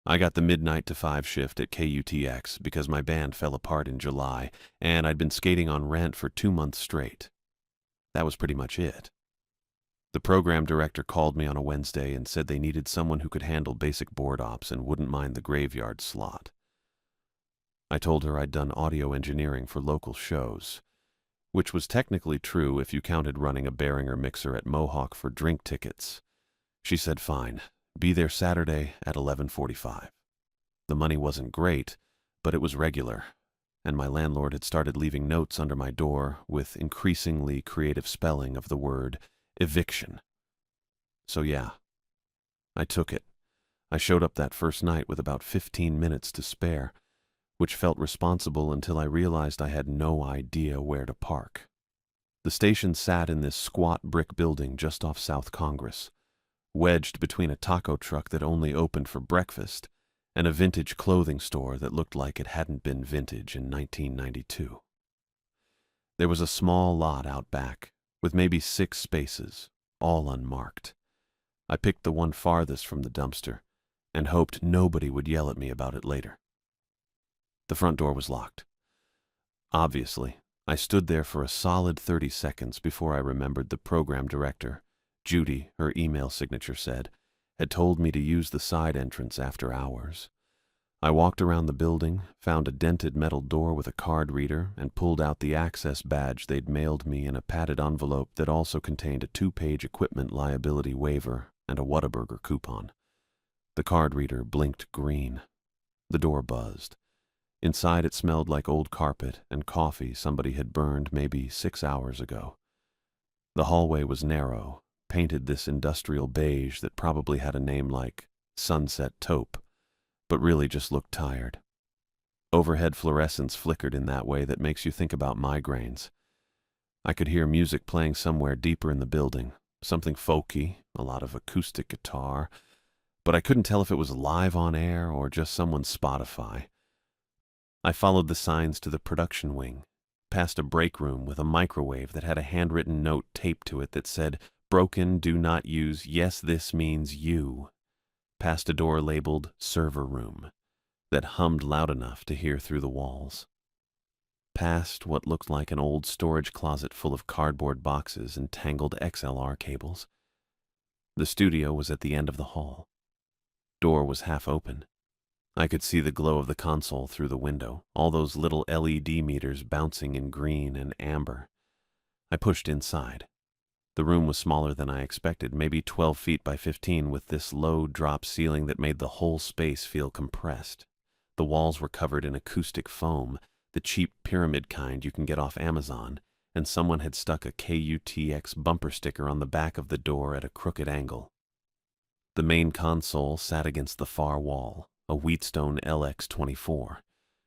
I got the midnight to 5 shift at KUTX because my band fell apart in July, and I'd been skating on rent for 2 months straight. That was pretty much it. The program director called me on a Wednesday and said they needed someone who could handle basic board ops and wouldn't mind the graveyard slot. I told her I'd done audio engineering for local shows, which was technically true if you counted running a Behringer mixer at Mohawk for drink tickets. She said fine, be there Saturday at 11:45. The money wasn't great, but it was regular, and my landlord had started leaving notes under my door with increasingly creative spelling of the word eviction. So yeah, I took it. I showed up that first night with about 15 minutes to spare, which felt responsible until I realized I had no idea where to park. The station sat in this squat brick building just off South Congress, wedged between a taco truck that only opened for breakfast and a vintage clothing store that looked like it hadn't been vintage in 1992. There was a small lot out back, with maybe 6 spaces, all unmarked. I picked the one farthest from the dumpster and hoped nobody would yell at me about it later. The front door was locked. Obviously, I stood there for a solid 30 seconds before I remembered the program director, Judy, her email signature said, had told me to use the side entrance after hours. I walked around the building, found a dented metal door with a card reader, and pulled out the access badge they'd mailed me in a padded envelope that also contained a 2-page equipment liability waiver and a Whataburger coupon. The card reader blinked green. The door buzzed. Inside it smelled like old carpet and coffee somebody had burned maybe 6 hours ago. The hallway was narrow, painted this industrial beige that probably had a name like Sunset Taupe, but really just looked tired. Overhead fluorescence flickered in that way that makes you think about migraines. I could hear music playing somewhere deeper in the building, something folky, a lot of acoustic guitar, but I couldn't tell if it was live on air or just someone's Spotify. I followed the signs to the production wing, past a break room with a microwave that had a handwritten note taped to it that said, "Broken, do not use, yes, this means you," past a door labeled server room that hummed loud enough to hear through the walls, past what looked like an old storage closet full of cardboard boxes and tangled XLR cables. The studio was at the end of the hall. Door was half open. I could see the glow of the console through the window, all those little LED meters bouncing in green and amber. I pushed inside. The room was smaller than I expected, maybe 12 feet by 15, with this low drop ceiling that made the whole space feel compressed. The walls were covered in acoustic foam, the cheap pyramid kind you can get off Amazon, and someone had stuck a KUTX bumper sticker on the back of the door at a crooked angle. The main console sat against the far wall, a Wheatstone LX24,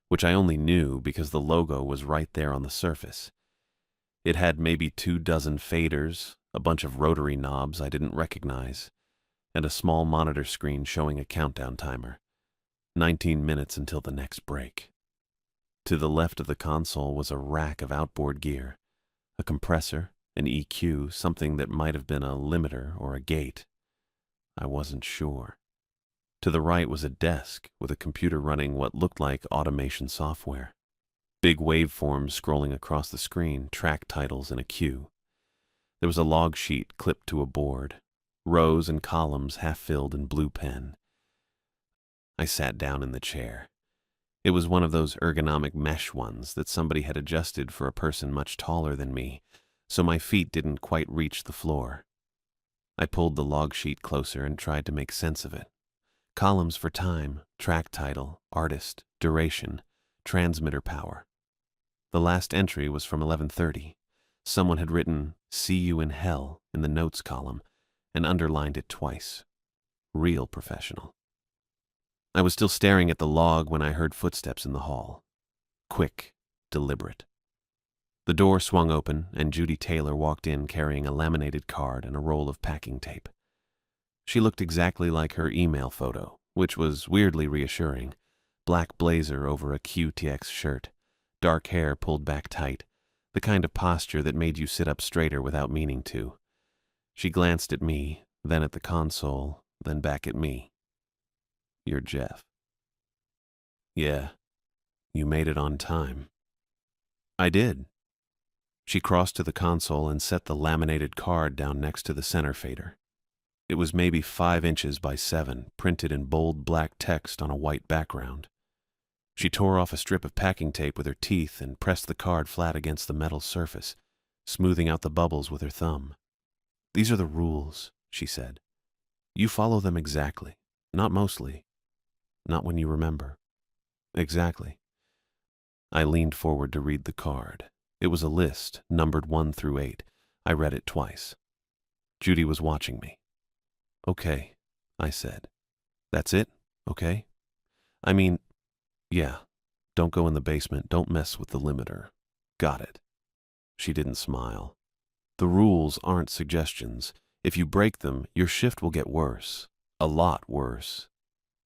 which I only knew because the logo was right there on the surface. It had maybe 24 faders, a bunch of rotary knobs I didn't recognize, and a small monitor screen showing a countdown timer. 19 minutes until the next break. To the left of the console was a rack of outboard gear, a compressor, an EQ, something that might have been a limiter or a gate. I wasn't sure. To the right was a desk with a computer running what looked like automation software. Big waveforms scrolling across the screen, track titles in a queue. There was a log sheet clipped to a board, rows and columns half-filled in blue pen. I sat down in the chair. It was one of those ergonomic mesh ones that somebody had adjusted for a person much taller than me, so my feet didn't quite reach the floor. I pulled the log sheet closer and tried to make sense of it. Columns for time, track title, artist, duration, transmitter power. The last entry was from 11:30. Someone had written, "See you in hell," in the notes column, and underlined it twice. Real professional. I was still staring at the log when I heard footsteps in the hall. Quick, deliberate. The door swung open, and Judy Taylor walked in carrying a laminated card and a roll of packing tape. She looked exactly like her email photo, which was weirdly reassuring. Black blazer over a QTX shirt, dark hair pulled back tight, the kind of posture that made you sit up straighter without meaning to. She glanced at me, then at the console, then back at me. You're Jeff. Yeah, you made it on time. I did. She crossed to the console and set the laminated card down next to the center fader. It was maybe 5 inches by 7, printed in bold black text on a white background. She tore off a strip of packing tape with her teeth and pressed the card flat against the metal surface, smoothing out the bubbles with her thumb. "These are the rules," she said. "You follow them exactly. Not mostly. Not when you remember." "Exactly." I leaned forward to read the card. It was a list, numbered 1 through 8. I read it twice. Judy was watching me. "Okay," I said. "That's it? Okay? I mean, yeah. Don't go in the basement. Don't mess with the limiter. Got it." She didn't smile. "The rules aren't suggestions. If you break them, your shift will get worse. A lot worse."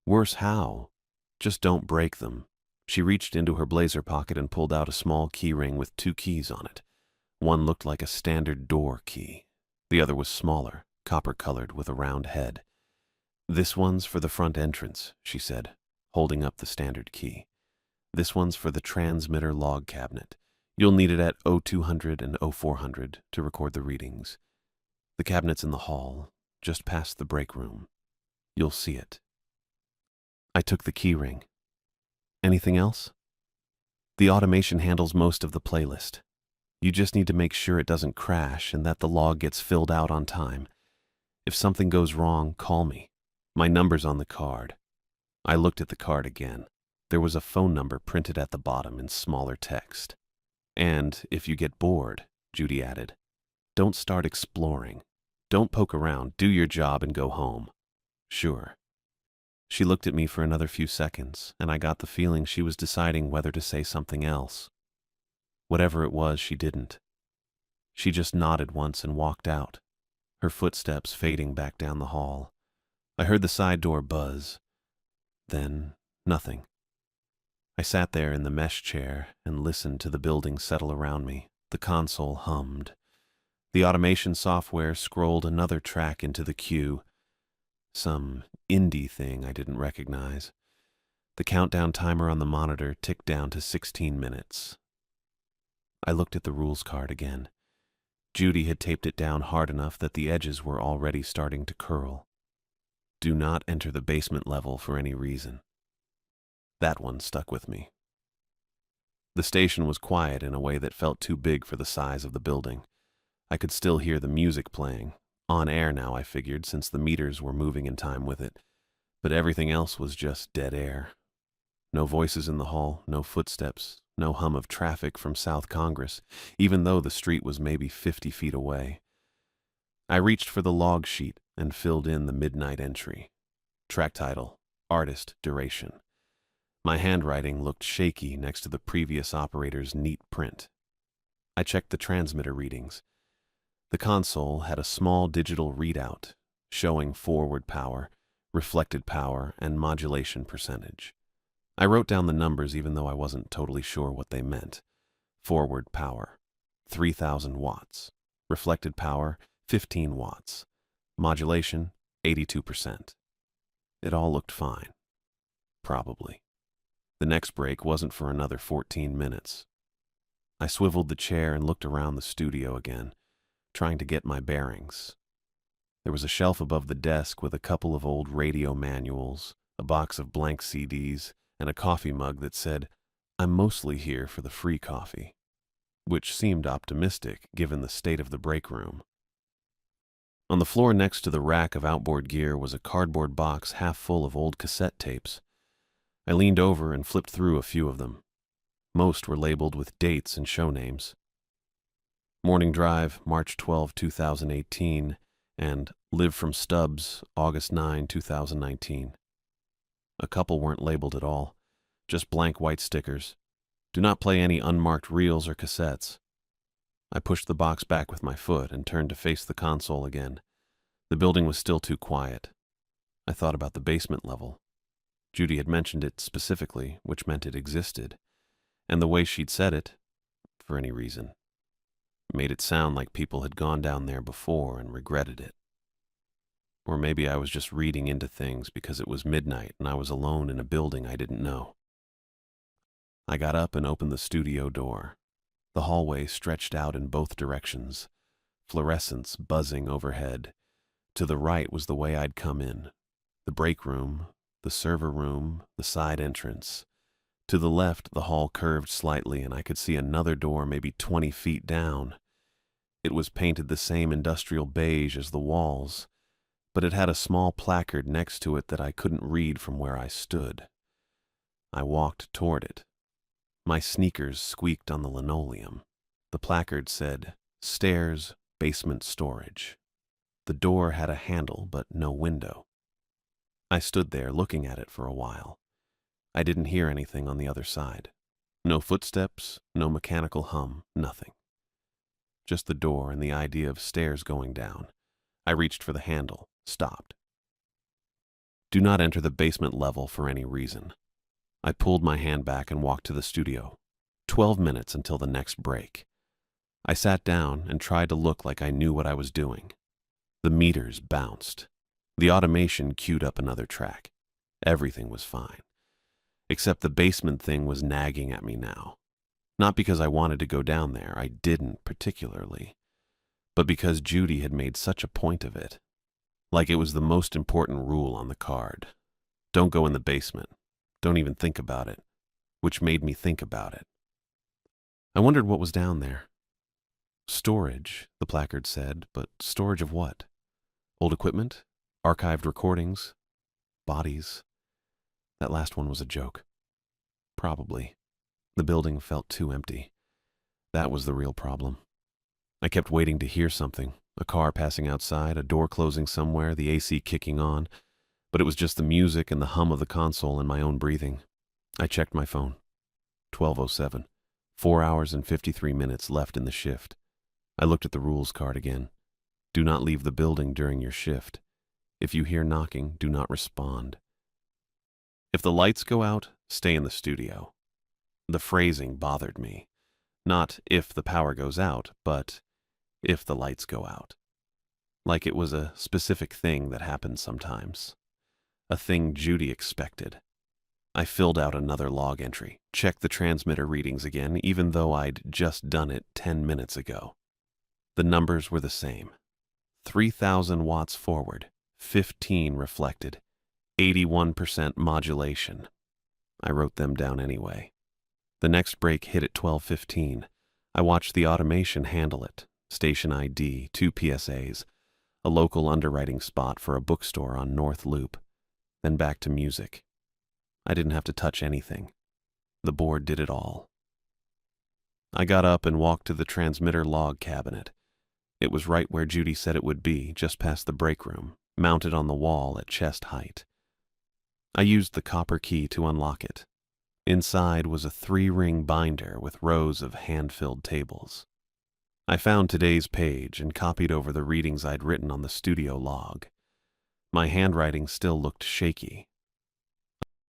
"Worse how?" "Just don't break them." She reached into her blazer pocket and pulled out a small key ring with 2 keys on it. One looked like a standard door key. The other was smaller, copper-colored with a round head. "This one's for the front entrance," she said, holding up the standard key. "This one's for the transmitter log cabinet. You'll need it at 0200 and 0400 to record the readings. The cabinet's in the hall, just past the break room. You'll see it." I took the key ring. "Anything else?" "The automation handles most of the playlist. You just need to make sure it doesn't crash and that the log gets filled out on time. If something goes wrong, call me. My number's on the card." I looked at the card again. There was a phone number printed at the bottom in smaller text. "And if you get bored," Judy added, "don't start exploring. Don't poke around. Do your job and go home." "Sure." She looked at me for another few seconds, and I got the feeling she was deciding whether to say something else. Whatever it was, she didn't. She just nodded once and walked out, her footsteps fading back down the hall. I heard the side door buzz. Then, nothing. I sat there in the mesh chair and listened to the building settle around me. The console hummed. The automation software scrolled another track into the queue. Some indie thing I didn't recognize. The countdown timer on the monitor ticked down to 16 minutes. I looked at the rules card again. Judy had taped it down hard enough that the edges were already starting to curl. "Do not enter the basement level for any reason." That one stuck with me. The station was quiet in a way that felt too big for the size of the building. I could still hear the music playing. On air now, I figured, since the meters were moving in time with it. But everything else was just dead air. No voices in the hall, no footsteps, no hum of traffic from South Congress, even though the street was maybe 50 feet away. I reached for the log sheet and filled in the midnight entry. Track title, artist, duration. My handwriting looked shaky next to the previous operator's neat print. I checked the transmitter readings. The console had a small digital readout showing forward power, reflected power, and modulation percentage. I wrote down the numbers even though I wasn't totally sure what they meant. Forward power, 3,000 watts. Reflected power, 15 watts. Modulation, 82%. It all looked fine. Probably. The next break wasn't for another 14 minutes. I swiveled the chair and looked around the studio again, trying to get my bearings. There was a shelf above the desk with a couple of old radio manuals, a box of blank CDs, and a coffee mug that said, "I'm mostly here for the free coffee," which seemed optimistic given the state of the break room. On the floor next to the rack of outboard gear was a cardboard box half full of old cassette tapes. I leaned over and flipped through a few of them. Most were labeled with dates and show names. Morning Drive, March 12, 2018, and Live from Stubbs, August 9, 2019. A couple weren't labeled at all, just blank white stickers. "Do not play any unmarked reels or cassettes." I pushed the box back with my foot and turned to face the console again. The building was still too quiet. I thought about the basement level. Judy had mentioned it specifically, which meant it existed, and the way she'd said it, for any reason, made it sound like people had gone down there before and regretted it. Or maybe I was just reading into things because it was midnight and I was alone in a building I didn't know. I got up and opened the studio door. The hallway stretched out in both directions, fluorescents buzzing overhead. To the right was the way I'd come in, the break room, the server room, the side entrance. To the left, the hall curved slightly and I could see another door maybe 20 feet down. It was painted the same industrial beige as the walls, but it had a small placard next to it that I couldn't read from where I stood. I walked toward it. My sneakers squeaked on the linoleum. The placard said, "Stairs, basement storage." The door had a handle but no window. I stood there looking at it for a while. I didn't hear anything on the other side. No footsteps, no mechanical hum, nothing. Just the door and the idea of stairs going down. I reached for the handle, stopped. Do not enter the basement level for any reason. I pulled my hand back and walked to the studio. 12 minutes until the next break. I sat down and tried to look like I knew what I was doing. The meters bounced. The automation queued up another track. Everything was fine. Except the basement thing was nagging at me now. Not because I wanted to go down there, I didn't particularly, but because Judy had made such a point of it. Like it was the most important rule on the card. Don't go in the basement. Don't even think about it. Which made me think about it. I wondered what was down there. Storage, the placard said, but storage of what? Old equipment? Archived recordings? Bodies? That last one was a joke. Probably. The building felt too empty. That was the real problem. I kept waiting to hear something, a car passing outside, a door closing somewhere, the AC kicking on, but it was just the music and the hum of the console and my own breathing. I checked my phone. 12:07. 4 hours and 53 minutes left in the shift. I looked at the rules card again. Do not leave the building during your shift. If you hear knocking, do not respond. If the lights go out, stay in the studio. The phrasing bothered me. Not if the power goes out, but if the lights go out. Like it was a specific thing that happens sometimes. A thing Judy expected. I filled out another log entry, checked the transmitter readings again, even though I'd just done it 10 minutes ago. The numbers were the same. 3,000 watts forward, 15 reflected, 81% modulation. I wrote them down anyway. The next break hit at 12:15. I watched the automation handle it. Station ID, 2 PSAs, a local underwriting spot for a bookstore on North Loop, then back to music. I didn't have to touch anything. The board did it all. I got up and walked to the transmitter log cabinet. It was right where Judy said it would be, just past the break room, mounted on the wall at chest height. I used the copper key to unlock it. Inside was a 3-ring binder with rows of hand-filled tables. I found today's page and copied over the readings I'd written on the studio log. My handwriting still looked shaky.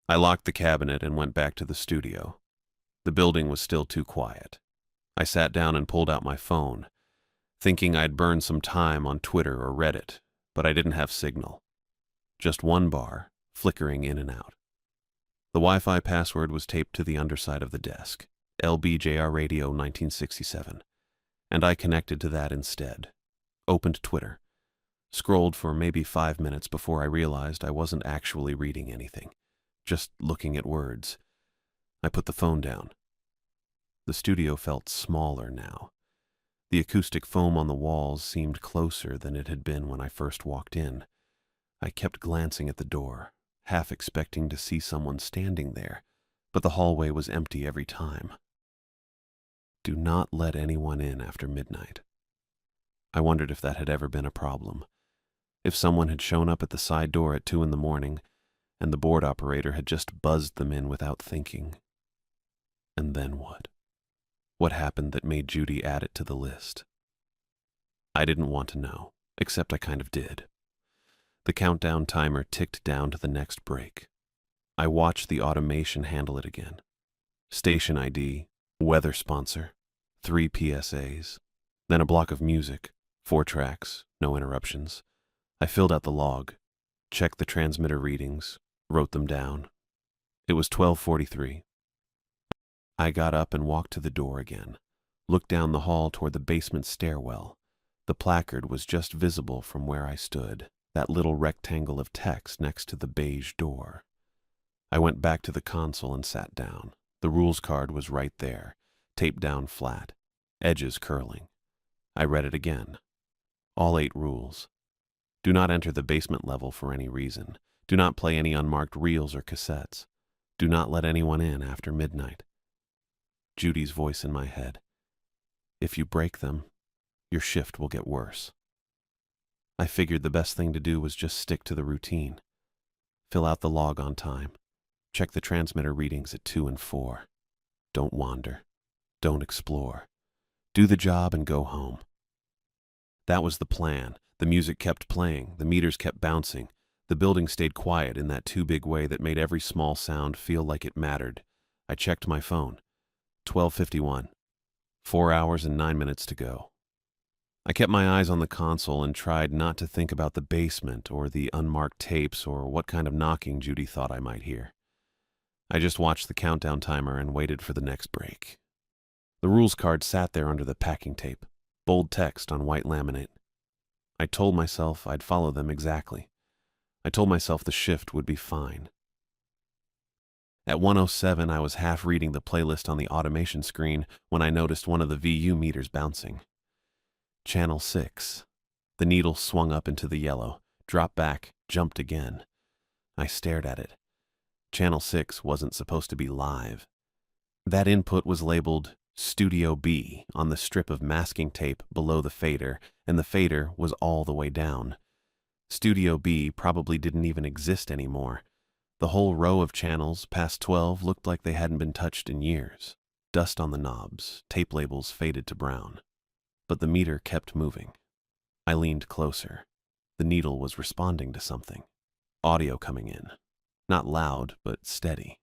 I locked the cabinet and went back to the studio. The building was still too quiet. I sat down and pulled out my phone, thinking I'd burn some time on Twitter or Reddit, but I didn't have signal. Just one bar, flickering in and out. The Wi-Fi password was taped to the underside of the desk, LBJR Radio 1967, and I connected to that instead. Opened Twitter. Scrolled for maybe 5 minutes before I realized I wasn't actually reading anything, just looking at words. I put the phone down. The studio felt smaller now. The acoustic foam on the walls seemed closer than it had been when I first walked in. I kept glancing at the door, half expecting to see someone standing there, but the hallway was empty every time. Do not let anyone in after midnight. I wondered if that had ever been a problem. If someone had shown up at the side door at 2 a.m, and the board operator had just buzzed them in without thinking. And then what? What happened that made Judy add it to the list? I didn't want to know, except I kind of did. The countdown timer ticked down to the next break. I watched the automation handle it again. Station ID, weather sponsor, 3 PSAs, then a block of music, 4 tracks, no interruptions, I filled out the log, checked the transmitter readings, wrote them down. It was 12:43. I got up and walked to the door again, looked down the hall toward the basement stairwell. The placard was just visible from where I stood, that little rectangle of text next to the beige door. I went back to the console and sat down. The rules card was right there, taped down flat, edges curling. I read it again. All 8 rules. Do not enter the basement level for any reason. Do not play any unmarked reels or cassettes. Do not let anyone in after midnight. Judy's voice in my head. If you break them, your shift will get worse. I figured the best thing to do was just stick to the routine. Fill out the log on time. Check the transmitter readings at 2 and 4. Don't wander. Don't explore. Do the job and go home. That was the plan. The music kept playing. The meters kept bouncing. The building stayed quiet in that too big way that made every small sound feel like it mattered. I checked my phone. 12:51. 4 hours and 9 minutes to go. I kept my eyes on the console and tried not to think about the basement or the unmarked tapes or what kind of knocking Judy thought I might hear. I just watched the countdown timer and waited for the next break. The rules card sat there under the packing tape, bold text on white laminate. I told myself I'd follow them exactly. I told myself the shift would be fine. At 1:07, I was half reading the playlist on the automation screen when I noticed one of the VU meters bouncing. Channel 6. The needle swung up into the yellow, dropped back, jumped again. I stared at it. Channel 6 wasn't supposed to be live. That input was labeled Studio B on the strip of masking tape below the fader, and the fader was all the way down. Studio B probably didn't even exist anymore. The whole row of channels past 12 looked like they hadn't been touched in years. Dust on the knobs, tape labels faded to brown. But the meter kept moving. I leaned closer. The needle was responding to something. Audio coming in. Not loud, but steady.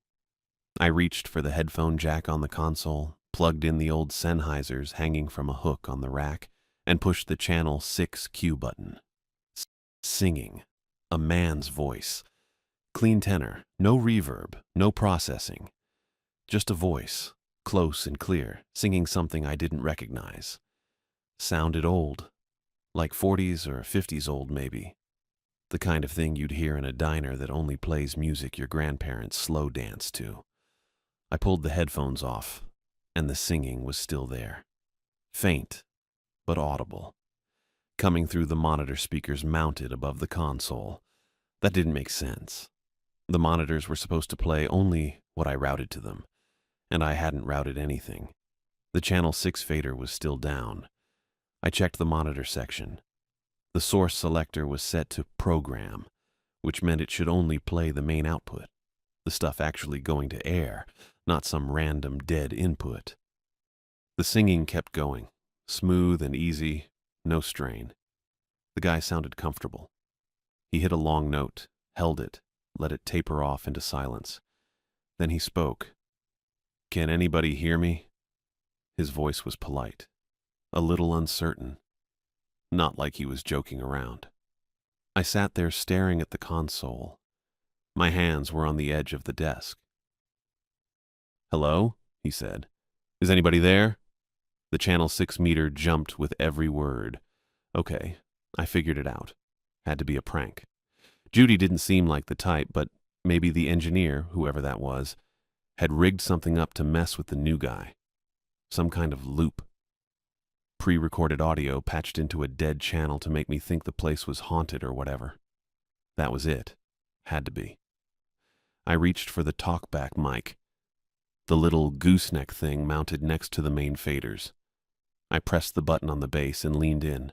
I reached for the headphone jack on the console, plugged in the old Sennheisers hanging from a hook on the rack, and pushed the channel 6 cue button. Singing. A man's voice. Clean tenor, no reverb, no processing. Just a voice, close and clear, singing something I didn't recognize. Sounded old, like 40s or 50s old maybe. The kind of thing you'd hear in a diner that only plays music your grandparents slow dance to. I pulled the headphones off, and the singing was still there. Faint, but audible. Coming through the monitor speakers mounted above the console. That didn't make sense. The monitors were supposed to play only what I routed to them, and I hadn't routed anything. The channel 6 fader was still down. I checked the monitor section. The source selector was set to program, which meant it should only play the main output, the stuff actually going to air, not some random dead input. The singing kept going, smooth and easy, no strain. The guy sounded comfortable. He hit a long note, held it, let it taper off into silence. Then he spoke. "Can anybody hear me?" His voice was polite, a little uncertain, not like he was joking around. I sat there staring at the console. My hands were on the edge of the desk. "Hello?" he said. "Is anybody there?" The channel 6 meter jumped with every word. Okay, I figured it out. Had to be a prank. Judy didn't seem like the type, but maybe the engineer, whoever that was, had rigged something up to mess with the new guy. Some kind of loop. Pre-recorded audio patched into a dead channel to make me think the place was haunted or whatever. That was it. Had to be. I reached for the talkback mic, the little gooseneck thing mounted next to the main faders. I pressed the button on the bass and leaned in.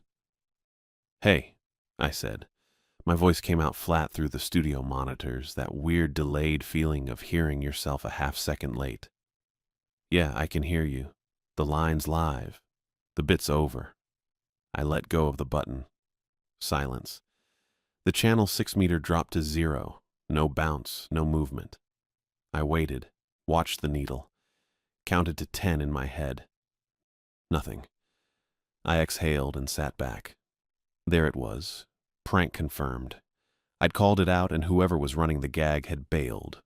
"Hey," I said. My voice came out flat through the studio monitors, that weird delayed feeling of hearing yourself a half-second late. "Yeah, I can hear you. The line's live. The bit's over." I let go of the button. Silence. The channel 6 meter dropped to 0. No bounce, no movement. I waited, watched the needle, counted to 10 in my head. Nothing. I exhaled and sat back. There it was, Prank confirmed. I'd called it out and whoever was running the gag had bailed.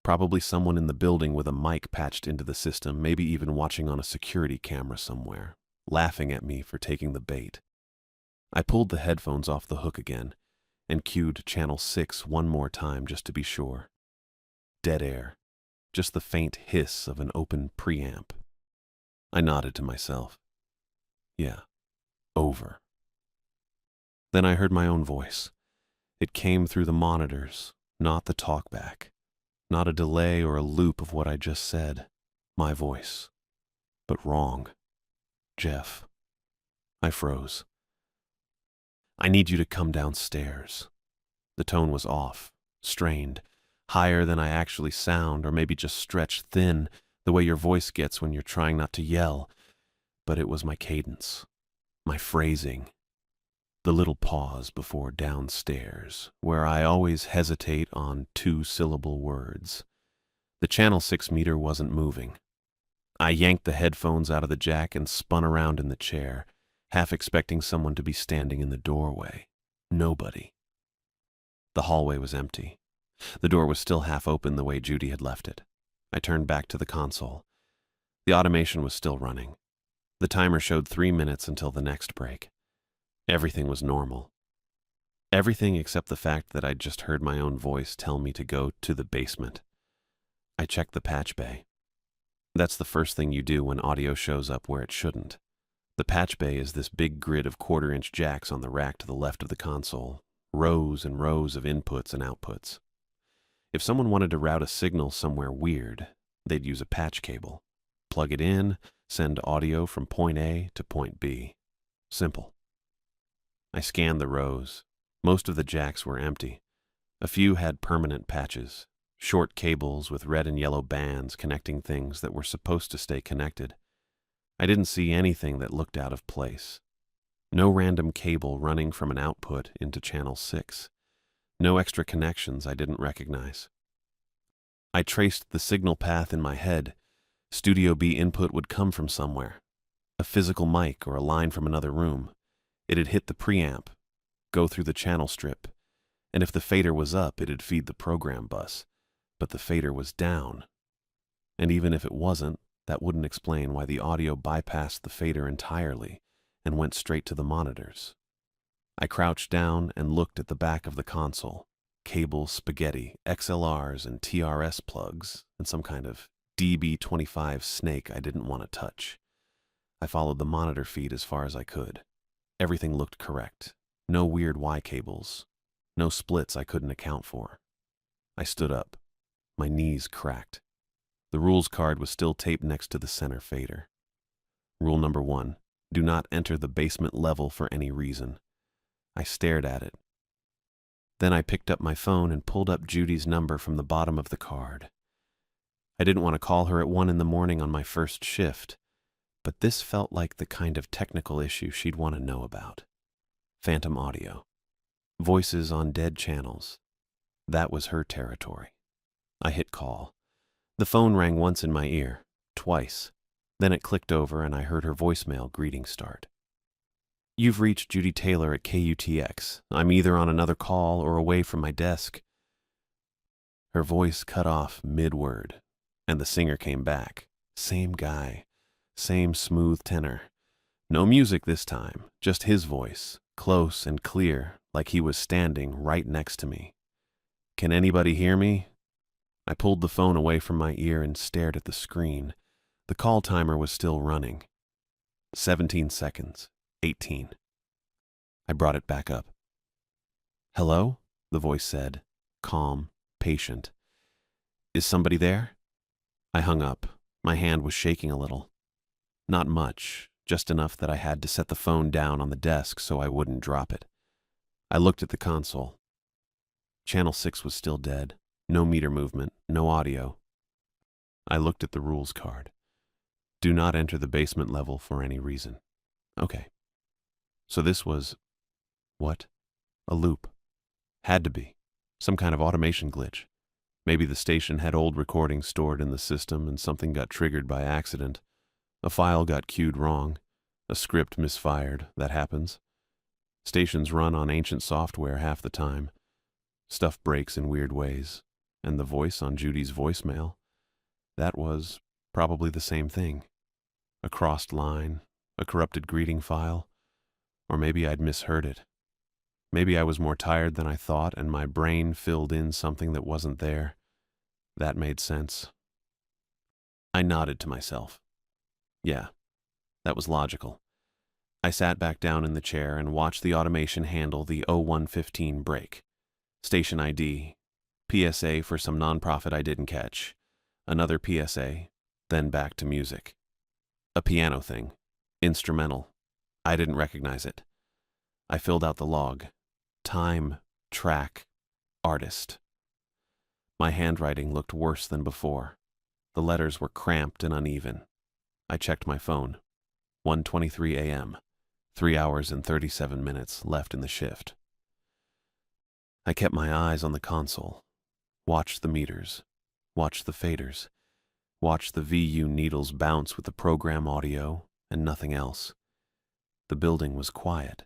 Probably someone in the building with a mic patched into the system, maybe even watching on a security camera somewhere, laughing at me for taking the bait. I pulled the headphones off the hook again and cued channel 6 one more time just to be sure. Dead air. Just the faint hiss of an open preamp. I nodded to myself. Yeah, over. Then I heard my own voice. It came through the monitors, not the talkback, not a delay or a loop of what I just said. My voice. But wrong. Jeff. I froze. I need you to come downstairs. The tone was off, strained, higher than I actually sound, or maybe just stretched thin, the way your voice gets when you're trying not to yell. But it was my cadence, my phrasing, the little pause before downstairs, where I always hesitate on two-syllable words. The channel 6 meter wasn't moving. I yanked the headphones out of the jack and spun around in the chair, half expecting someone to be standing in the doorway. Nobody. The hallway was empty. The door was still half open the way Judy had left it. I turned back to the console. The automation was still running. The timer showed 3 minutes until the next break. Everything was normal. Everything except the fact that I'd just heard my own voice tell me to go to the basement. I checked the patch bay. That's the first thing you do when audio shows up where it shouldn't. The patch bay is this big grid of quarter-inch jacks on the rack to the left of the console, rows and rows of inputs and outputs. If someone wanted to route a signal somewhere weird, they'd use a patch cable. Plug it in, send audio from point A to point B. Simple. I scanned the rows. Most of the jacks were empty. A few had permanent patches, short cables with red and yellow bands connecting things that were supposed to stay connected. I didn't see anything that looked out of place. No random cable running from an output into channel 6. No extra connections I didn't recognize. I traced the signal path in my head. Studio B input would come from somewhere. A physical mic or a line from another room. It'd hit the preamp, go through the channel strip, and if the fader was up, it'd feed the program bus. But the fader was down. And even if it wasn't, that wouldn't explain why the audio bypassed the fader entirely and went straight to the monitors. I crouched down and looked at the back of the console. Cable spaghetti, XLRs and TRS plugs, and some kind of DB25 snake I didn't want to touch. I followed the monitor feed as far as I could. Everything looked correct. No weird Y cables. No splits I couldn't account for. I stood up. My knees cracked. The rules card was still taped next to the center fader. Rule number 1, do not enter the basement level for any reason. I stared at it. Then I picked up my phone and pulled up Judy's number from the bottom of the card. I didn't want to call her at 1 in the morning on my first shift, but this felt like the kind of technical issue she'd want to know about. Phantom audio. Voices on dead channels. That was her territory. I hit call. The phone rang once in my ear, twice. Then it clicked over and I heard her voicemail greeting start. You've reached Judy Taylor at KUTX. I'm either on another call or away from my desk. Her voice cut off mid-word, and the singer came back. Same guy, same smooth tenor. No music this time, just his voice, close and clear, like he was standing right next to me. Can anybody hear me? I pulled the phone away from my ear and stared at the screen. The call timer was still running. 17 seconds. 18. I brought it back up. Hello? The voice said, calm, patient. Is somebody there? I hung up. My hand was shaking a little. Not much, just enough that I had to set the phone down on the desk so I wouldn't drop it. I looked at the console. Channel 6 was still dead. No meter movement, no audio. I looked at the rules card. Do not enter the basement level for any reason. Okay. So this was, what? A loop. Had to be. Some kind of automation glitch. Maybe the station had old recordings stored in the system and something got triggered by accident. A file got queued wrong. A script misfired. That happens. Stations run on ancient software half the time. Stuff breaks in weird ways. And the voice on Judy's voicemail, that was probably the same thing. A crossed line, a corrupted greeting file, or maybe I'd misheard it. Maybe I was more tired than I thought, and my brain filled in something that wasn't there. That made sense. I nodded to myself. Yeah, that was logical. I sat back down in the chair and watched the automation handle the 0115 break. Station ID, PSA for some nonprofit I didn't catch, another PSA, then back to music. A piano thing, instrumental. I didn't recognize it. I filled out the log. Time, track, artist. My handwriting looked worse than before. The letters were cramped and uneven. I checked my phone. 1:23 a.m. 3 hours and 37 minutes left in the shift. I kept my eyes on the console, watched the meters, watched the faders, watched the VU needles bounce with the program audio and nothing else. The building was quiet.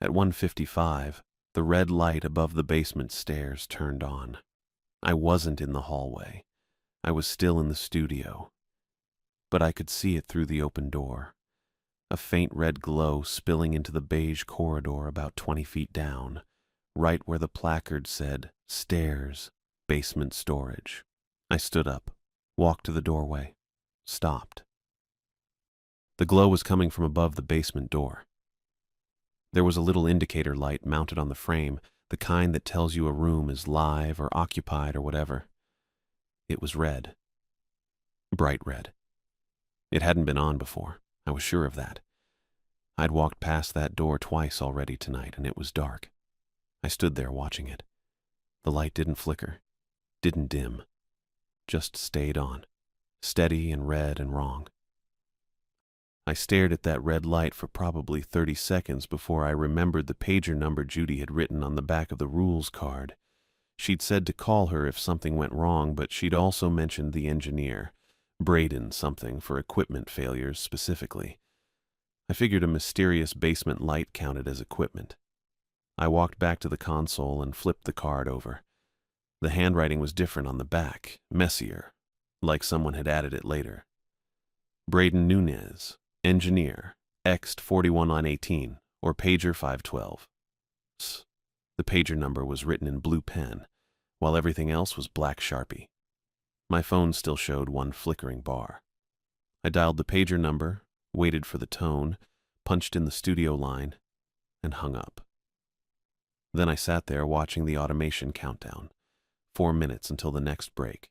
At 1:55, the red light above the basement stairs turned on. I wasn't in the hallway. I was still in the studio. But I could see it through the open door. A faint red glow spilling into the beige corridor about 20 feet down, right where the placard said, Stairs, Basement Storage. I stood up, walked to the doorway, stopped. The glow was coming from above the basement door. There was a little indicator light mounted on the frame, the kind that tells you a room is live or occupied or whatever. It was red. Bright red. It hadn't been on before. I was sure of that. I'd walked past that door twice already tonight, and it was dark. I stood there watching it. The light didn't flicker, didn't dim, just stayed on, steady and red and wrong. I stared at that red light for probably 30 seconds before I remembered the pager number Judy had written on the back of the rules card. She'd said to call her if something went wrong, but she'd also mentioned the engineer, Braden something for equipment failures specifically. I figured a mysterious basement light counted as equipment. I walked back to the console and flipped the card over. The handwriting was different on the back, messier, like someone had added it later. Braden Nunez, engineer, Ext 41 or pager 512. The pager number was written in blue pen, while everything else was black Sharpie. My phone still showed one flickering bar. I dialed the pager number, waited for the tone, punched in the studio line, and hung up. Then I sat there watching the automation countdown, 4 minutes until the next break,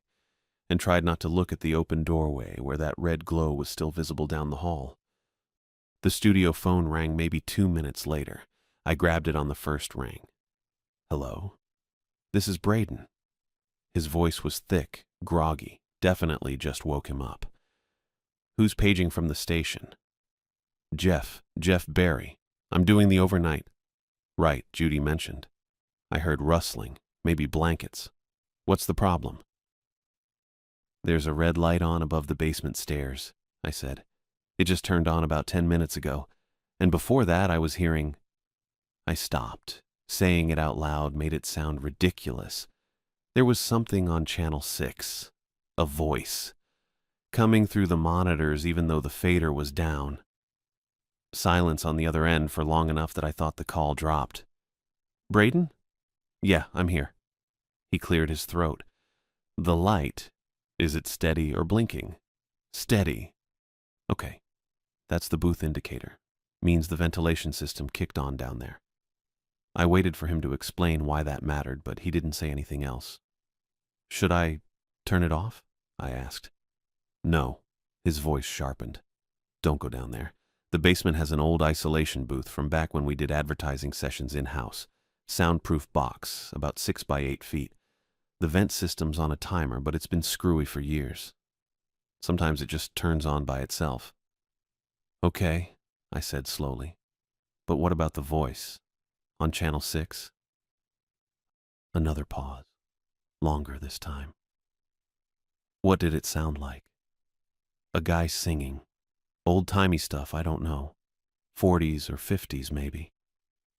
and tried not to look at the open doorway where that red glow was still visible down the hall. The studio phone rang maybe 2 minutes later. I grabbed it on the first ring. Hello? This is Braden. His voice was thick, groggy, definitely just woke him up. Who's paging from the station? Jeff Barry. I'm doing the overnight. Right, Judy mentioned. I heard rustling, maybe blankets. What's the problem? There's a red light on above the basement stairs, I said. It just turned on about 10 minutes ago, and before that I was hearing... I stopped. Saying it out loud made it sound ridiculous. There was something on Channel 6. A voice. Coming through the monitors even though the fader was down. Silence on the other end for long enough that I thought the call dropped. Braden? Yeah, I'm here. He cleared his throat. The light. Is it steady or blinking? Steady. Okay. That's the booth indicator. Means the ventilation system kicked on down there. I waited for him to explain why that mattered, but he didn't say anything else. Should I turn it off? I asked. No. His voice sharpened. Don't go down there. The basement has an old isolation booth from back when we did advertising sessions in-house. Soundproof box, about 6 by 8 feet. The vent system's on a timer, but it's been screwy for years. Sometimes it just turns on by itself. Okay, I said slowly. But what about the voice? On Channel 6? Another pause. Longer this time. What did it sound like? A guy singing. Old-timey stuff, I don't know. 40s or 50s, maybe.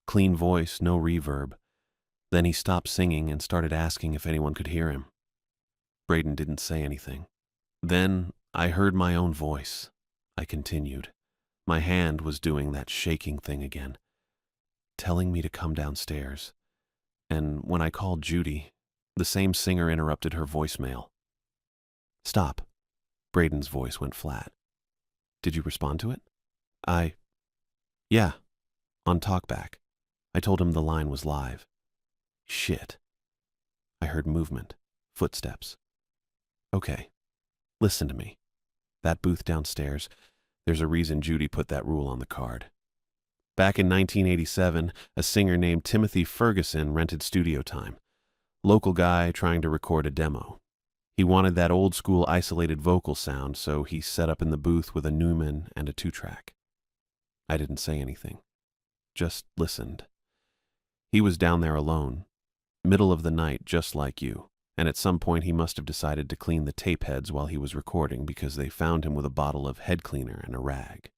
Clean voice, no reverb. Then he stopped singing and started asking if anyone could hear him. Braden didn't say anything. Then I heard my own voice. I continued. My hand was doing that shaking thing again, telling me to come downstairs. And when I called Judy, the same singer interrupted her voicemail. "Stop." Braden's voice went flat. "Did you respond to it?" Yeah, on talkback. I told him the line was live. Shit. I heard movement, footsteps. Okay, listen to me. That booth downstairs, there's a reason Judy put that rule on the card. Back in 1987, a singer named Timothy Ferguson rented studio time. Local guy trying to record a demo. He wanted that old-school isolated vocal sound, so he set up in the booth with a Neumann and a 2-track. I didn't say anything, just listened. He was down there alone, middle of the night just like you, and at some point he must have decided to clean the tape heads while he was recording because they found him with a bottle of head cleaner and a rag.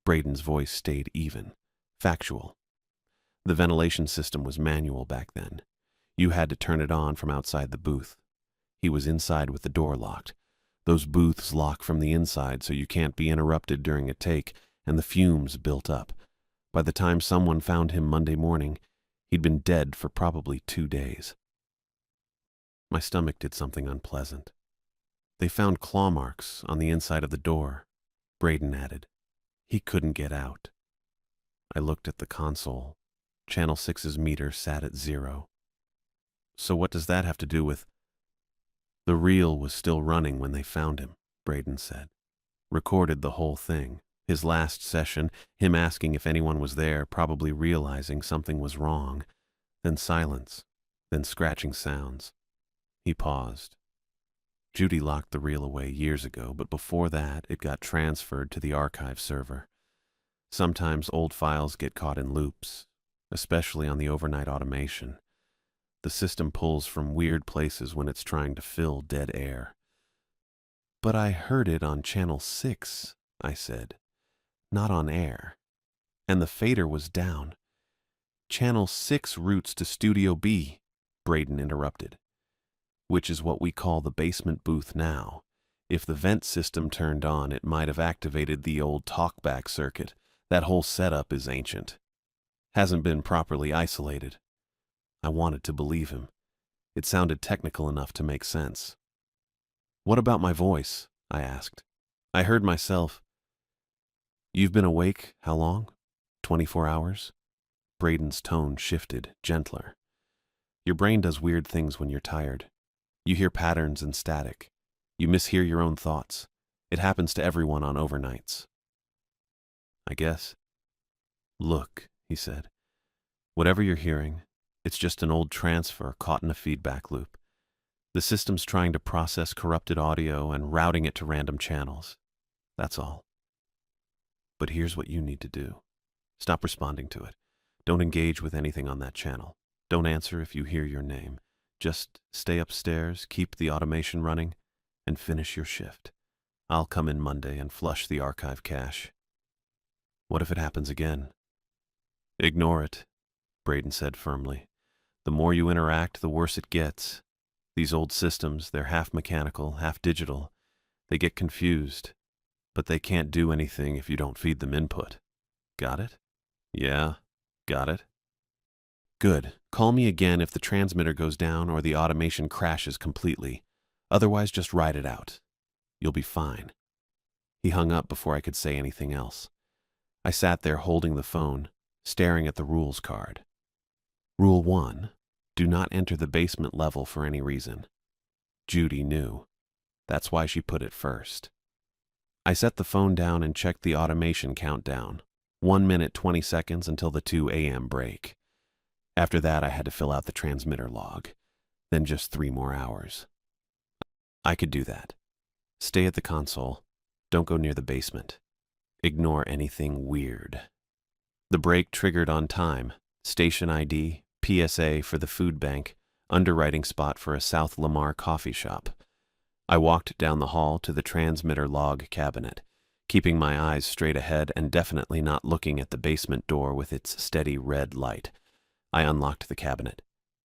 Braden's voice stayed even, factual. The ventilation system was manual back then. You had to turn it on from outside the booth. He was inside with the door locked. Those booths lock from the inside so you can't be interrupted during a take, and the fumes built up. By the time someone found him Monday morning, he'd been dead for probably 2 days. My stomach did something unpleasant. They found claw marks on the inside of the door, Braden added. He couldn't get out. I looked at the console. Channel 6's meter sat at 0. So what does that have to do with... The reel was still running when they found him, Braden said. Recorded the whole thing. His last session, him asking if anyone was there, probably realizing something was wrong. Then silence, then scratching sounds. He paused. Judy locked the reel away years ago, but before that, it got transferred to the archive server. Sometimes old files get caught in loops, especially on the overnight automation. The system pulls from weird places when it's trying to fill dead air. But I heard it on Channel 6, I said. Not on air. And the fader was down. Channel 6 routes to Studio B, Braden interrupted. Which is what we call the basement booth now. If the vent system turned on, it might have activated the old talkback circuit. That whole setup is ancient. Hasn't been properly isolated. I wanted to believe him. It sounded technical enough to make sense. What about my voice? I asked. I heard myself. You've been awake how long? 24 hours? Braden's tone shifted, gentler. Your brain does weird things when you're tired. You hear patterns and static. You mishear your own thoughts. It happens to everyone on overnights. I guess. Look, he said. Whatever you're hearing, it's just an old transfer caught in a feedback loop. The system's trying to process corrupted audio and routing it to random channels. That's all. But here's what you need to do. Stop responding to it. Don't engage with anything on that channel. Don't answer if you hear your name. Just stay upstairs, keep the automation running, and finish your shift. I'll come in Monday and flush the archive cache. What if it happens again? Ignore it, Braden said firmly. The more you interact, the worse it gets. These old systems, they're half mechanical, half digital. They get confused, but they can't do anything if you don't feed them input. Got it? Yeah, got it. Good. Call me again if the transmitter goes down or the automation crashes completely. Otherwise, just ride it out. You'll be fine. He hung up before I could say anything else. I sat there holding the phone, staring at the rules card. Rule 1. Do not enter the basement level for any reason. Judy knew. That's why she put it first. I set the phone down and checked the automation countdown. 1 minute 20 seconds until the 2 a.m. break. After that, I had to fill out the transmitter log. Then just 3 more hours. I could do that. Stay at the console. Don't go near the basement. Ignore anything weird. The break triggered on time. Station ID, PSA for the food bank, underwriting spot for a South Lamar coffee shop. I walked down the hall to the transmitter log cabinet. keeping my eyes straight ahead and definitely not looking at the basement door with its steady red light. I unlocked the cabinet,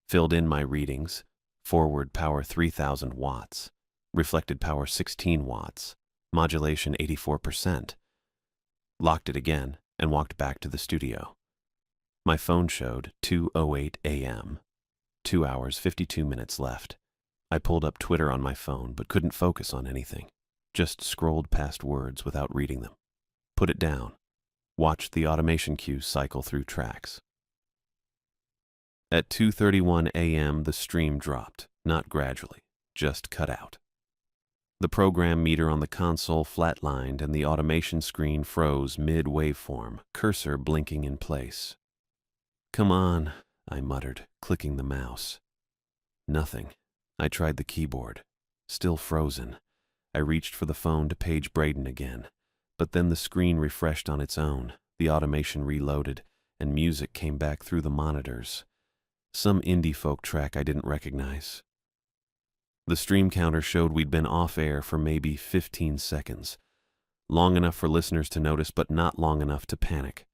filled in my readings: forward power 3000 watts, reflected power 16 watts, modulation 84%, locked it again, and walked back to the studio. My phone showed 2:08 a.m., 2 hours 52 minutes left. I pulled up Twitter on my phone but couldn't focus on anything. Just scrolled past words without reading them. Put it down. Watched the automation queue cycle through tracks. At 2:31 a.m., the stream dropped, not gradually, just cut out. The program meter on the console flatlined and the automation screen froze mid-waveform, cursor blinking in place. "Come on," I muttered, clicking the mouse. Nothing. I tried the keyboard. Still frozen. I reached for the phone to page Braden again, but then the screen refreshed on its own, the automation reloaded, and music came back through the monitors. Some indie folk track I didn't recognize. The stream counter showed we'd been off air for maybe 15 seconds. Long enough for listeners to notice, but not long enough to panic.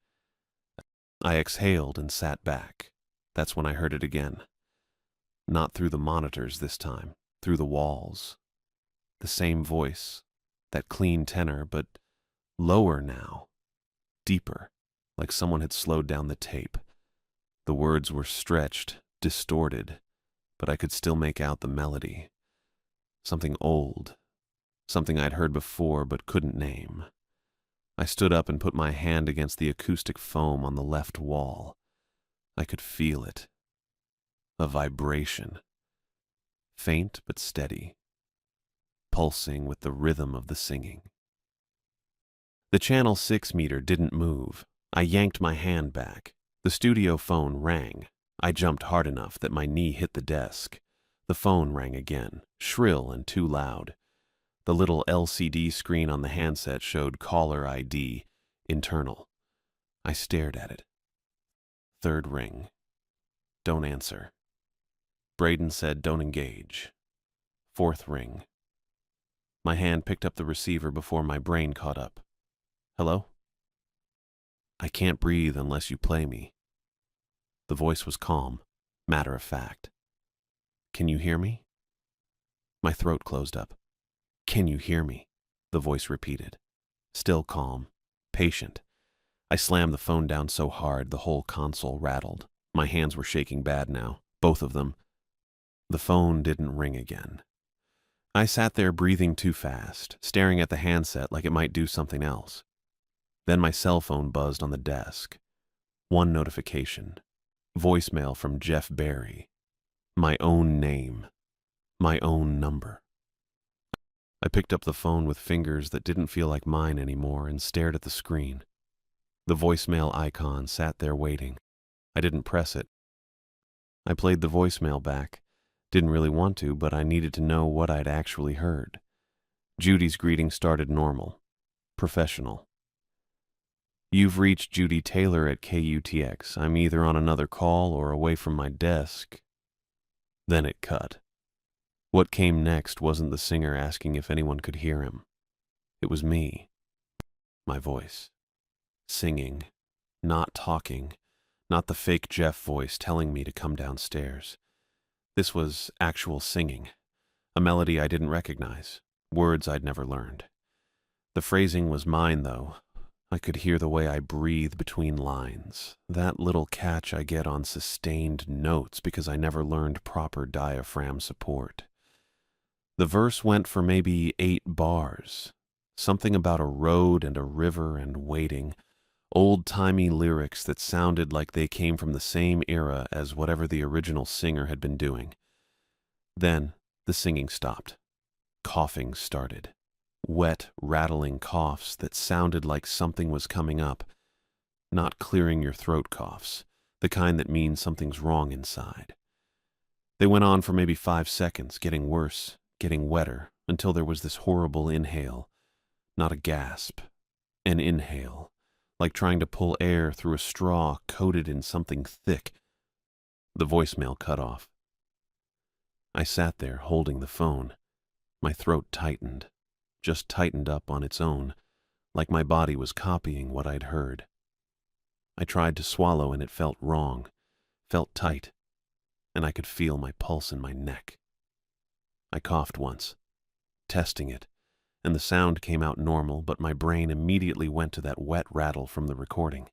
I exhaled and sat back. That's when I heard it again. Not through the monitors this time, through the walls. The same voice, that clean tenor, but lower now, deeper, like someone had slowed down the tape. The words were stretched, distorted, but I could still make out the melody. Something old, something I'd heard before but couldn't name. I stood up and put my hand against the acoustic foam on the left wall. I could feel it. A vibration. Faint but steady. Pulsing with the rhythm of the singing. The channel 6 meter didn't move. I yanked my hand back. The studio phone rang. I jumped hard enough that my knee hit the desk. The phone rang again, shrill and too loud. The little LCD screen on the handset showed caller ID, internal. I stared at it. Third ring. Don't answer. Braden said don't engage. Fourth ring. My hand picked up the receiver before my brain caught up. Hello? I can't breathe unless you play me. The voice was calm, matter of fact. Can you hear me? My throat closed up. Can you hear me? The voice repeated. Still calm, patient. I slammed the phone down so hard the whole console rattled. My hands were shaking bad now, both of them. The phone didn't ring again. I sat there breathing too fast, staring at the handset like it might do something else. Then my cell phone buzzed on the desk. One notification. Voicemail from Jeff Barry. My own name. My own number. I picked up the phone with fingers that didn't feel like mine anymore and stared at the screen. The voicemail icon sat there waiting. I didn't press it. I played the voicemail back. Didn't really want to, but I needed to know what I'd actually heard. Judy's greeting started normal. Professional. You've reached Judy Taylor at KUTX. I'm either on another call or away from my desk. Then it cut. What came next wasn't the singer asking if anyone could hear him. It was me. My voice. Singing. Not talking. Not the fake Jeff voice telling me to come downstairs. This was actual singing. A melody I didn't recognize. Words I'd never learned. The phrasing was mine, though. I could hear the way I breathe between lines. That little catch I get on sustained notes because I never learned proper diaphragm support. The verse went for maybe 8 bars. Something about a road and a river and waiting. Old-timey lyrics that sounded like they came from the same era as whatever the original singer had been doing. Then the singing stopped. Coughing started. Wet, rattling coughs that sounded like something was coming up. Not clearing your throat coughs, the kind that means something's wrong inside. They went on for maybe 5 seconds, getting worse, getting wetter, until there was this horrible inhale. Not a gasp. An inhale. Like trying to pull air through a straw coated in something thick. The voicemail cut off. I sat there holding the phone. My throat tightened. Just tightened up on its own, like my body was copying what I'd heard. I tried to swallow and it felt wrong, felt tight, and I could feel my pulse in my neck. I coughed once, testing it, and the sound came out normal, but my brain immediately went to that wet rattle from the recording.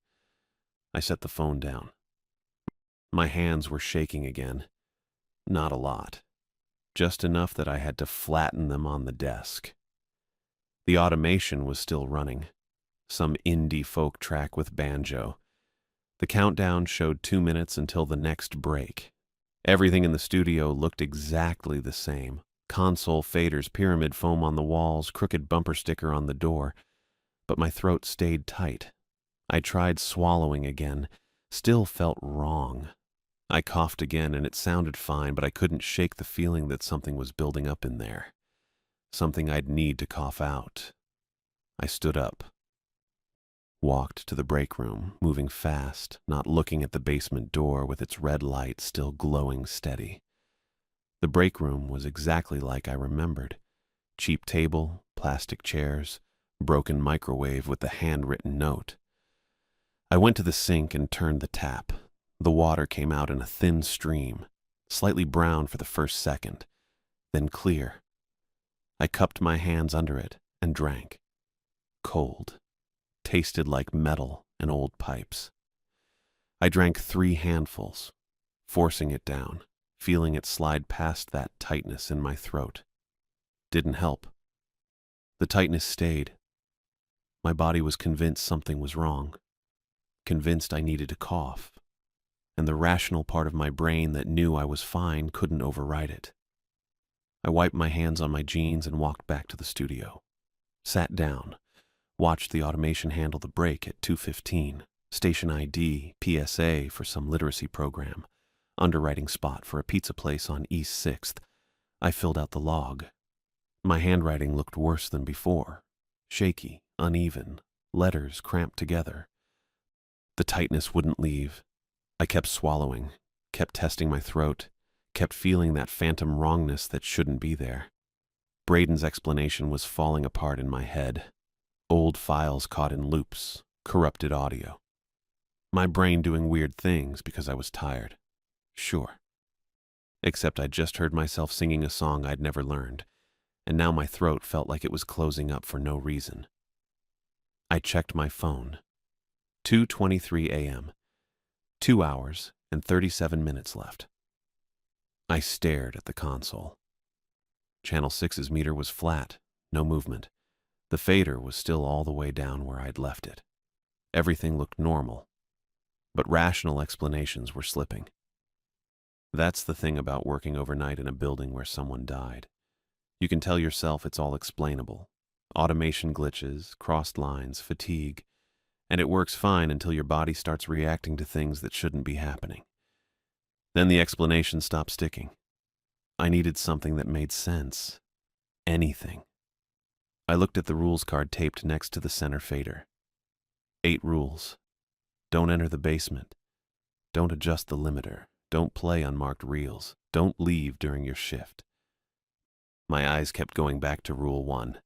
I set the phone down. My hands were shaking again. Not a lot. Just enough that I had to flatten them on the desk. The automation was still running. Some indie folk track with banjo. The countdown showed 2 minutes until the next break. Everything in the studio looked exactly the same. Console faders, pyramid foam on the walls, crooked bumper sticker on the door. But my throat stayed tight. I tried swallowing again. Still felt wrong. I coughed again and it sounded fine, but I couldn't shake the feeling that something was building up in there. Something I'd need to cough out. I stood up. Walked to the break room, moving fast, not looking at the basement door with its red light still glowing steady. The break room was exactly like I remembered. Cheap table, plastic chairs, broken microwave with the handwritten note. I went to the sink and turned the tap. The water came out in a thin stream, slightly brown for the first second, then clear. I cupped my hands under it and drank. Cold. Tasted like metal and old pipes. I drank 3 handfuls, forcing it down, feeling it slide past that tightness in my throat. Didn't help. The tightness stayed. My body was convinced something was wrong, convinced I needed to cough, and the rational part of my brain that knew I was fine couldn't override it. I wiped my hands on my jeans and walked back to the studio. Sat down, watched the automation handle the break at 2:15, station ID, PSA for some literacy program, underwriting spot for a pizza place on East 6th. I filled out the log. My handwriting looked worse than before, shaky, uneven, letters cramped together. The tightness wouldn't leave. I kept swallowing, kept testing my throat, kept feeling that phantom wrongness that shouldn't be there. Braden's explanation was falling apart in my head. Old files caught in loops, corrupted audio. My brain doing weird things because I was tired. Sure. Except I'd just heard myself singing a song I'd never learned, and now my throat felt like it was closing up for no reason. I checked my phone. 2:23 a.m. 2 hours and 37 minutes left. I stared at the console. Channel 6's meter was flat, no movement. The fader was still all the way down where I'd left it. Everything looked normal, but rational explanations were slipping. That's the thing about working overnight in a building where someone died. You can tell yourself it's all explainable. Automation glitches, crossed lines, fatigue, and it works fine until your body starts reacting to things that shouldn't be happening. Then the explanation stopped sticking. I needed something that made sense. Anything. I looked at the rules card taped next to the center fader. 8 rules. Don't enter the basement. Don't adjust the limiter. Don't play unmarked reels. Don't leave during your shift. My eyes kept going back to Rule 1.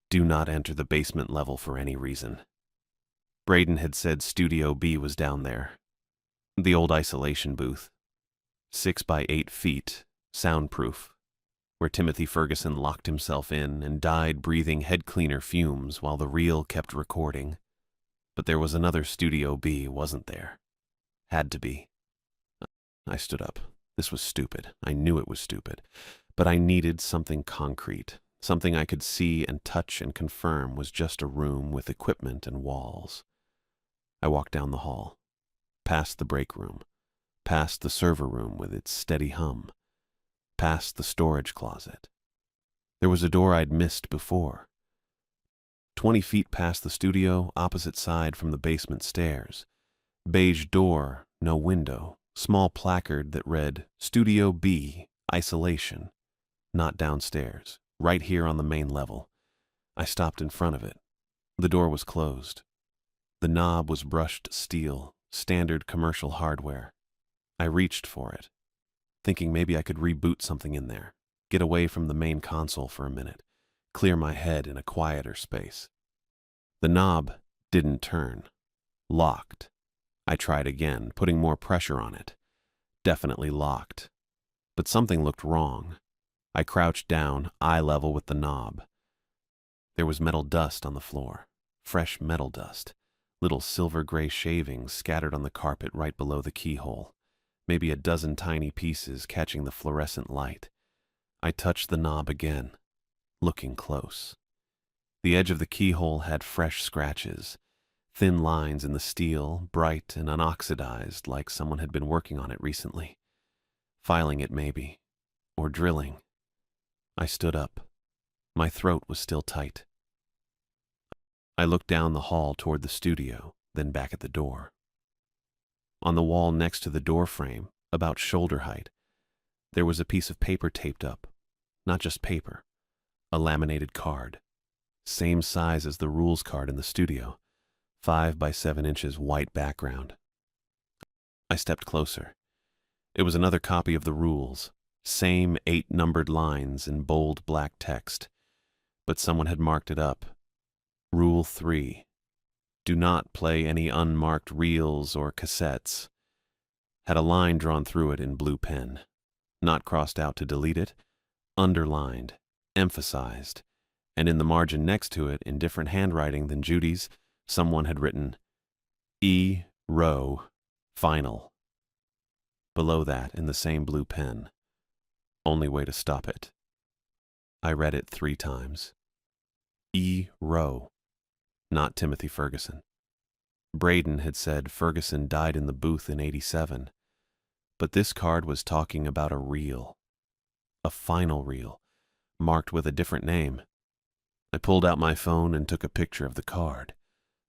Do not enter the basement level for any reason. Braden had said Studio B was down there. The old isolation booth. 6 by 8 feet, soundproof, where Timothy Ferguson locked himself in and died breathing head cleaner fumes while the reel kept recording. But there was another Studio B, wasn't there? Had to be. I stood up. This was stupid. I knew it was stupid. But I needed something concrete, something I could see and touch and confirm was just a room with equipment and walls. I walked down the hall, past the break room, past the server room with its steady hum, past the storage closet. There was a door I'd missed before. 20 feet past the studio, opposite side from the basement stairs. Beige door, no window, small placard that read, Studio B, Isolation. Not downstairs, right here on the main level. I stopped in front of it. The door was closed. The knob was brushed steel, standard commercial hardware. I reached for it, thinking maybe I could reboot something in there, get away from the main console for a minute, clear my head in a quieter space. The knob didn't turn. Locked. I tried again, putting more pressure on it. Definitely locked. But something looked wrong. I crouched down, eye level with the knob. There was metal dust on the floor. Fresh metal dust. Little silver-gray shavings scattered on the carpet right below the keyhole. Maybe a dozen tiny pieces catching the fluorescent light. I touched the knob again, looking close. The edge of the keyhole had fresh scratches. Thin lines in the steel, bright and unoxidized, like someone had been working on it recently. Filing it, maybe. Or drilling. I stood up. My throat was still tight. I looked down the hall toward the studio, then back at the door. On the wall next to the door frame, about shoulder height, there was a piece of paper taped up. Not just paper. A laminated card. Same size as the rules card in the studio. 5 by 7 inches white background. I stepped closer. It was another copy of the rules. Same 8 numbered lines in bold black text. But someone had marked it up. Rule 3. Do not play any unmarked reels or cassettes. Had a line drawn through it in blue pen. Not crossed out to delete it. Underlined. Emphasized. And in the margin next to it, in different handwriting than Judy's, someone had written, E. Row. Final. Below that, in the same blue pen, only way to stop it. I read it 3 times. E. Row. Not Timothy Ferguson. Braden had said Ferguson died in the booth in '87, but this card was talking about a reel. A final reel, marked with a different name. I pulled out my phone and took a picture of the card.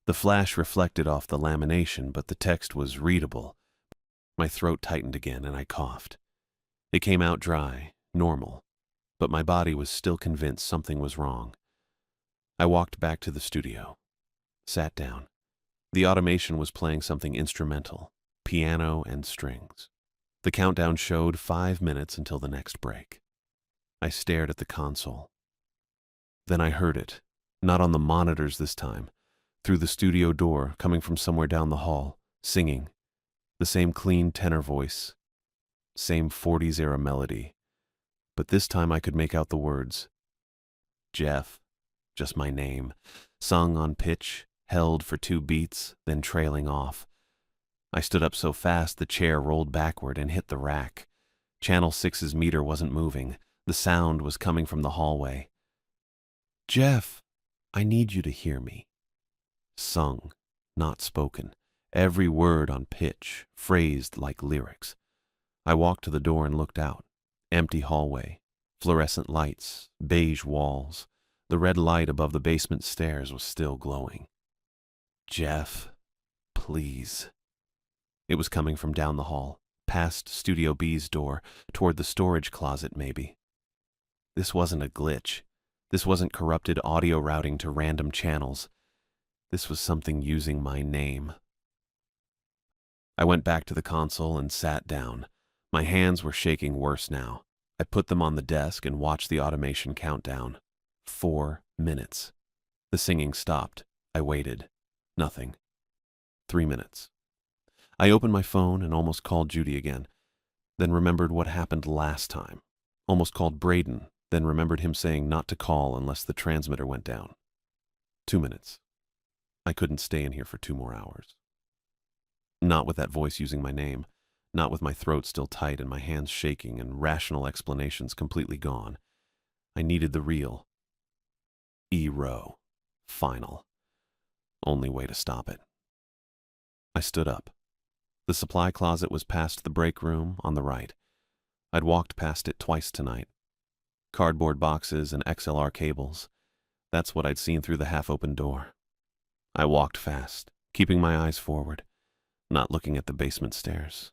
The flash reflected off the lamination, but the text was readable. My throat tightened again and I coughed. It came out dry, normal, but my body was still convinced something was wrong. I walked back to the studio, sat down. The automation was playing something instrumental, piano and strings. The countdown showed 5 minutes until the next break. I stared at the console. Then I heard it, not on the monitors this time, through the studio door, coming from somewhere down the hall, singing. The same clean tenor voice, same 40s-era melody, but this time I could make out the words. Jeff, just my name, sung on pitch, held for 2 beats, then trailing off. I stood up so fast the chair rolled backward and hit the rack. Channel 6's meter wasn't moving. The sound was coming from the hallway. Jeff, I need you to hear me. Sung, not spoken. Every word on pitch, phrased like lyrics. I walked to the door and looked out. Empty hallway, fluorescent lights, beige walls. The red light above the basement stairs was still glowing. Jeff, please. It was coming from down the hall, past Studio B's door, toward the storage closet maybe. This wasn't a glitch. This wasn't corrupted audio routing to random channels. This was something using my name. I went back to the console and sat down. My hands were shaking worse now. I put them on the desk and watched the automation count down. 4 minutes. The singing stopped. I waited. Nothing. 3 minutes. I opened my phone and almost called Judy again, then remembered what happened last time. Almost called Braden, then remembered him saying not to call unless the transmitter went down. 2 minutes. I couldn't stay in here for 2 more hours. Not with that voice using my name, not with my throat still tight and my hands shaking and rational explanations completely gone. I needed the real. E-row. Final. Only way to stop it. I stood up. The supply closet was past the break room on the right. I'd walked past it twice tonight. Cardboard boxes and XLR cables. That's what I'd seen through the half-open door. I walked fast, keeping my eyes forward, not looking at the basement stairs.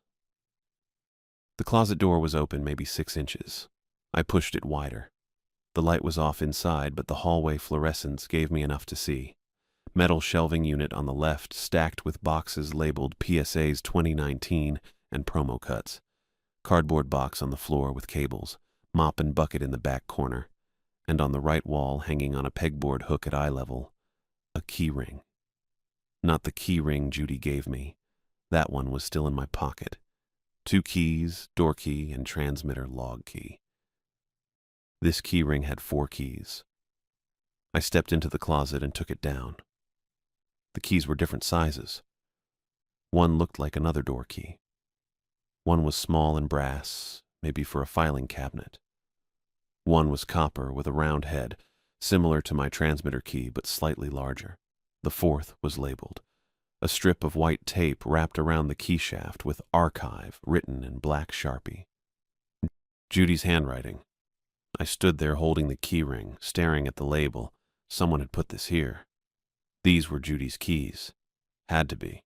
The closet door was open maybe 6 inches. I pushed it wider. The light was off inside, but the hallway fluorescence gave me enough to see. Metal shelving unit on the left, stacked with boxes labeled PSA's 2019 and promo cuts. Cardboard box on the floor with cables, mop and bucket in the back corner, and on the right wall, hanging on a pegboard hook at eye level, a key ring. Not the key ring Judy gave me. That one was still in my pocket. 2 keys, door key, and transmitter log key. This key ring had 4 keys. I stepped into the closet and took it down. The keys were different sizes. One looked like another door key. One was small and brass, maybe for a filing cabinet. One was copper with a round head, similar to my transmitter key but slightly larger. The 4th was labeled. A strip of white tape wrapped around the key shaft with Archive written in black Sharpie. Judy's handwriting. I stood there holding the key ring, staring at the label. Someone had put this here. These were Judy's keys. Had to be.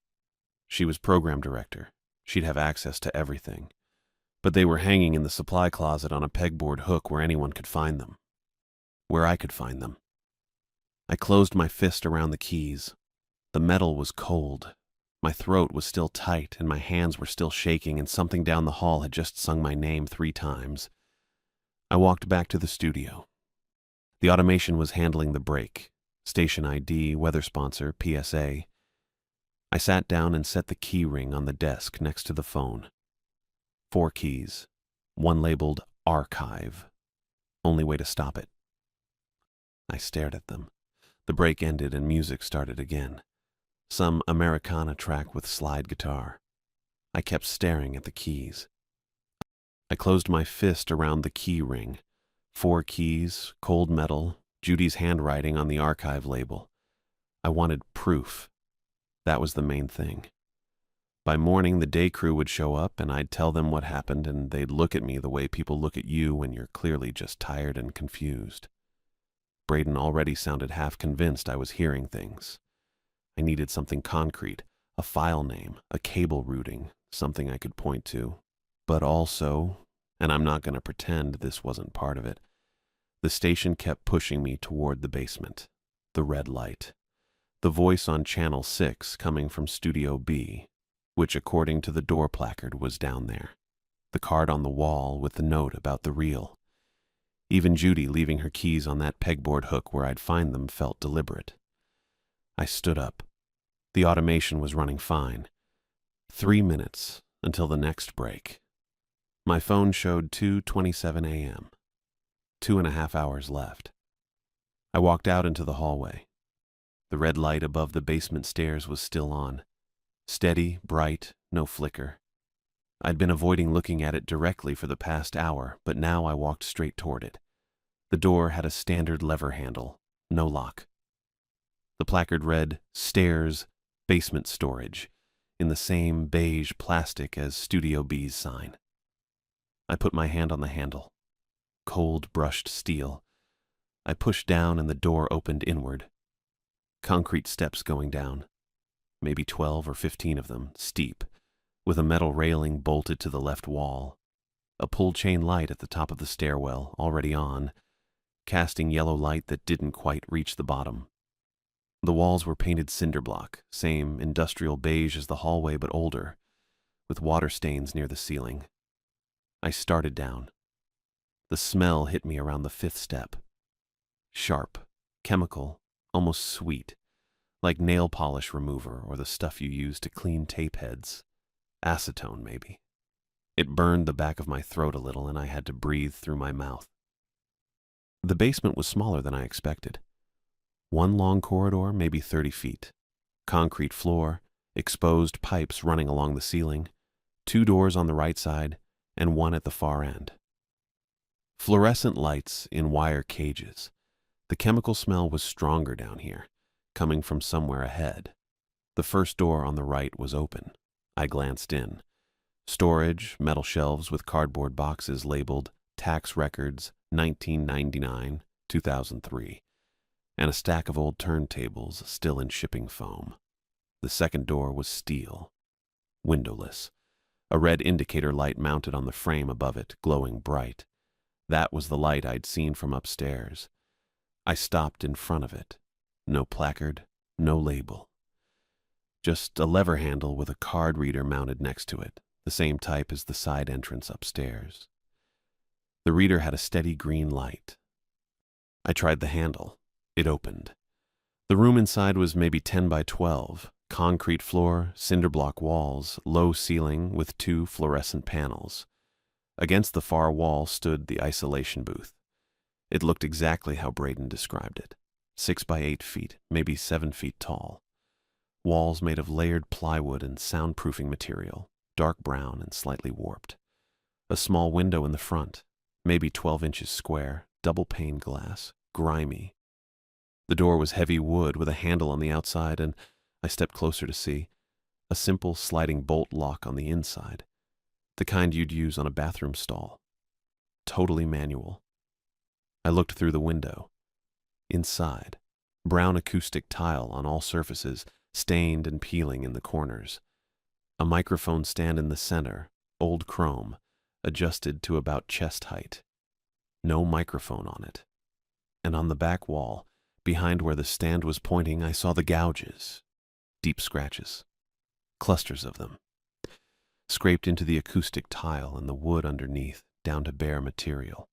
She was program director. She'd have access to everything. But they were hanging in the supply closet on a pegboard hook where anyone could find them. Where I could find them. I closed my fist around the keys. The metal was cold. My throat was still tight and my hands were still shaking, and something down the hall had just sung my name 3 times. I walked back to the studio. The automation was handling the break. Station ID, weather sponsor, PSA. I sat down and set the key ring on the desk next to the phone. 4 keys. One labeled Archive. Only way to stop it. I stared at them. The break ended and music started again. Some Americana track with slide guitar. I kept staring at the keys. I closed my fist around the key ring. 4 keys, cold metal, Judy's handwriting on the Archive label. I wanted proof. That was the main thing. By morning, the day crew would show up and I'd tell them what happened, and they'd look at me the way people look at you when you're clearly just tired and confused. Braden already sounded half convinced I was hearing things. I needed something concrete, a file name, a cable routing, something I could point to. But also, and I'm not going to pretend this wasn't part of it, the station kept pushing me toward the basement. The red light. The voice on Channel 6 coming from Studio B, which according to the door placard was down there. The card on the wall with the note about the reel. Even Judy leaving her keys on that pegboard hook where I'd find them felt deliberate. I stood up. The automation was running fine. 3 minutes until the next break. My phone showed 2:27 a.m. 2.5 hours left. I walked out into the hallway. The red light above the basement stairs was still on. Steady, bright, no flicker. I'd been avoiding looking at it directly for the past hour, but now I walked straight toward it. The door had a standard lever handle, no lock. The placard read, Stairs, Basement Storage, in the same beige plastic as Studio B's sign. I put my hand on the handle. Cold brushed steel. I pushed down and the door opened inward. Concrete steps going down. Maybe 12 or 15 of them, steep, with a metal railing bolted to the left wall. A pull-chain light at the top of the stairwell, already on, casting yellow light that didn't quite reach the bottom. The walls were painted cinder block, same industrial beige as the hallway but older, with water stains near the ceiling. I started down. The smell hit me around the 5th step. Sharp, chemical, almost sweet, like nail polish remover or the stuff you use to clean tape heads. Acetone, maybe. It burned the back of my throat a little and I had to breathe through my mouth. The basement was smaller than I expected. One long corridor, maybe 30 feet. Concrete floor, exposed pipes running along the ceiling, 2 doors on the right side, and 1 at the far end. Fluorescent lights in wire cages. The chemical smell was stronger down here, coming from somewhere ahead. The first door on the right was open. I glanced in. Storage, metal shelves with cardboard boxes labeled Tax Records 1999, 2003, and a stack of old turntables still in shipping foam. The second door was steel, windowless. A red indicator light mounted on the frame above it, glowing bright. That was the light I'd seen from upstairs. I stopped in front of it. No placard, no label. Just a lever handle with a card reader mounted next to it, the same type as the side entrance upstairs. The reader had a steady green light. I tried the handle. It opened. The room inside was maybe 10 by 12, concrete floor, cinder block walls, low ceiling with 2 fluorescent panels. Against the far wall stood the isolation booth. It looked exactly how Braden described it. 6 by 8 feet, maybe 7 feet tall. Walls made of layered plywood and soundproofing material, dark brown and slightly warped. A small window in the front, maybe 12 inches square, double-pane glass, grimy. The door was heavy wood with a handle on the outside, and I stepped closer to see a simple sliding bolt lock on the inside, the kind you'd use on a bathroom stall. Totally manual. I looked through the window. Inside, brown acoustic tile on all surfaces, stained and peeling in the corners. A microphone stand in the center, old chrome, adjusted to about chest height. No microphone on it. And on the back wall, behind where the stand was pointing, I saw the gouges. Deep scratches. Clusters of them. Scraped into the acoustic tile and the wood underneath, down to bare material.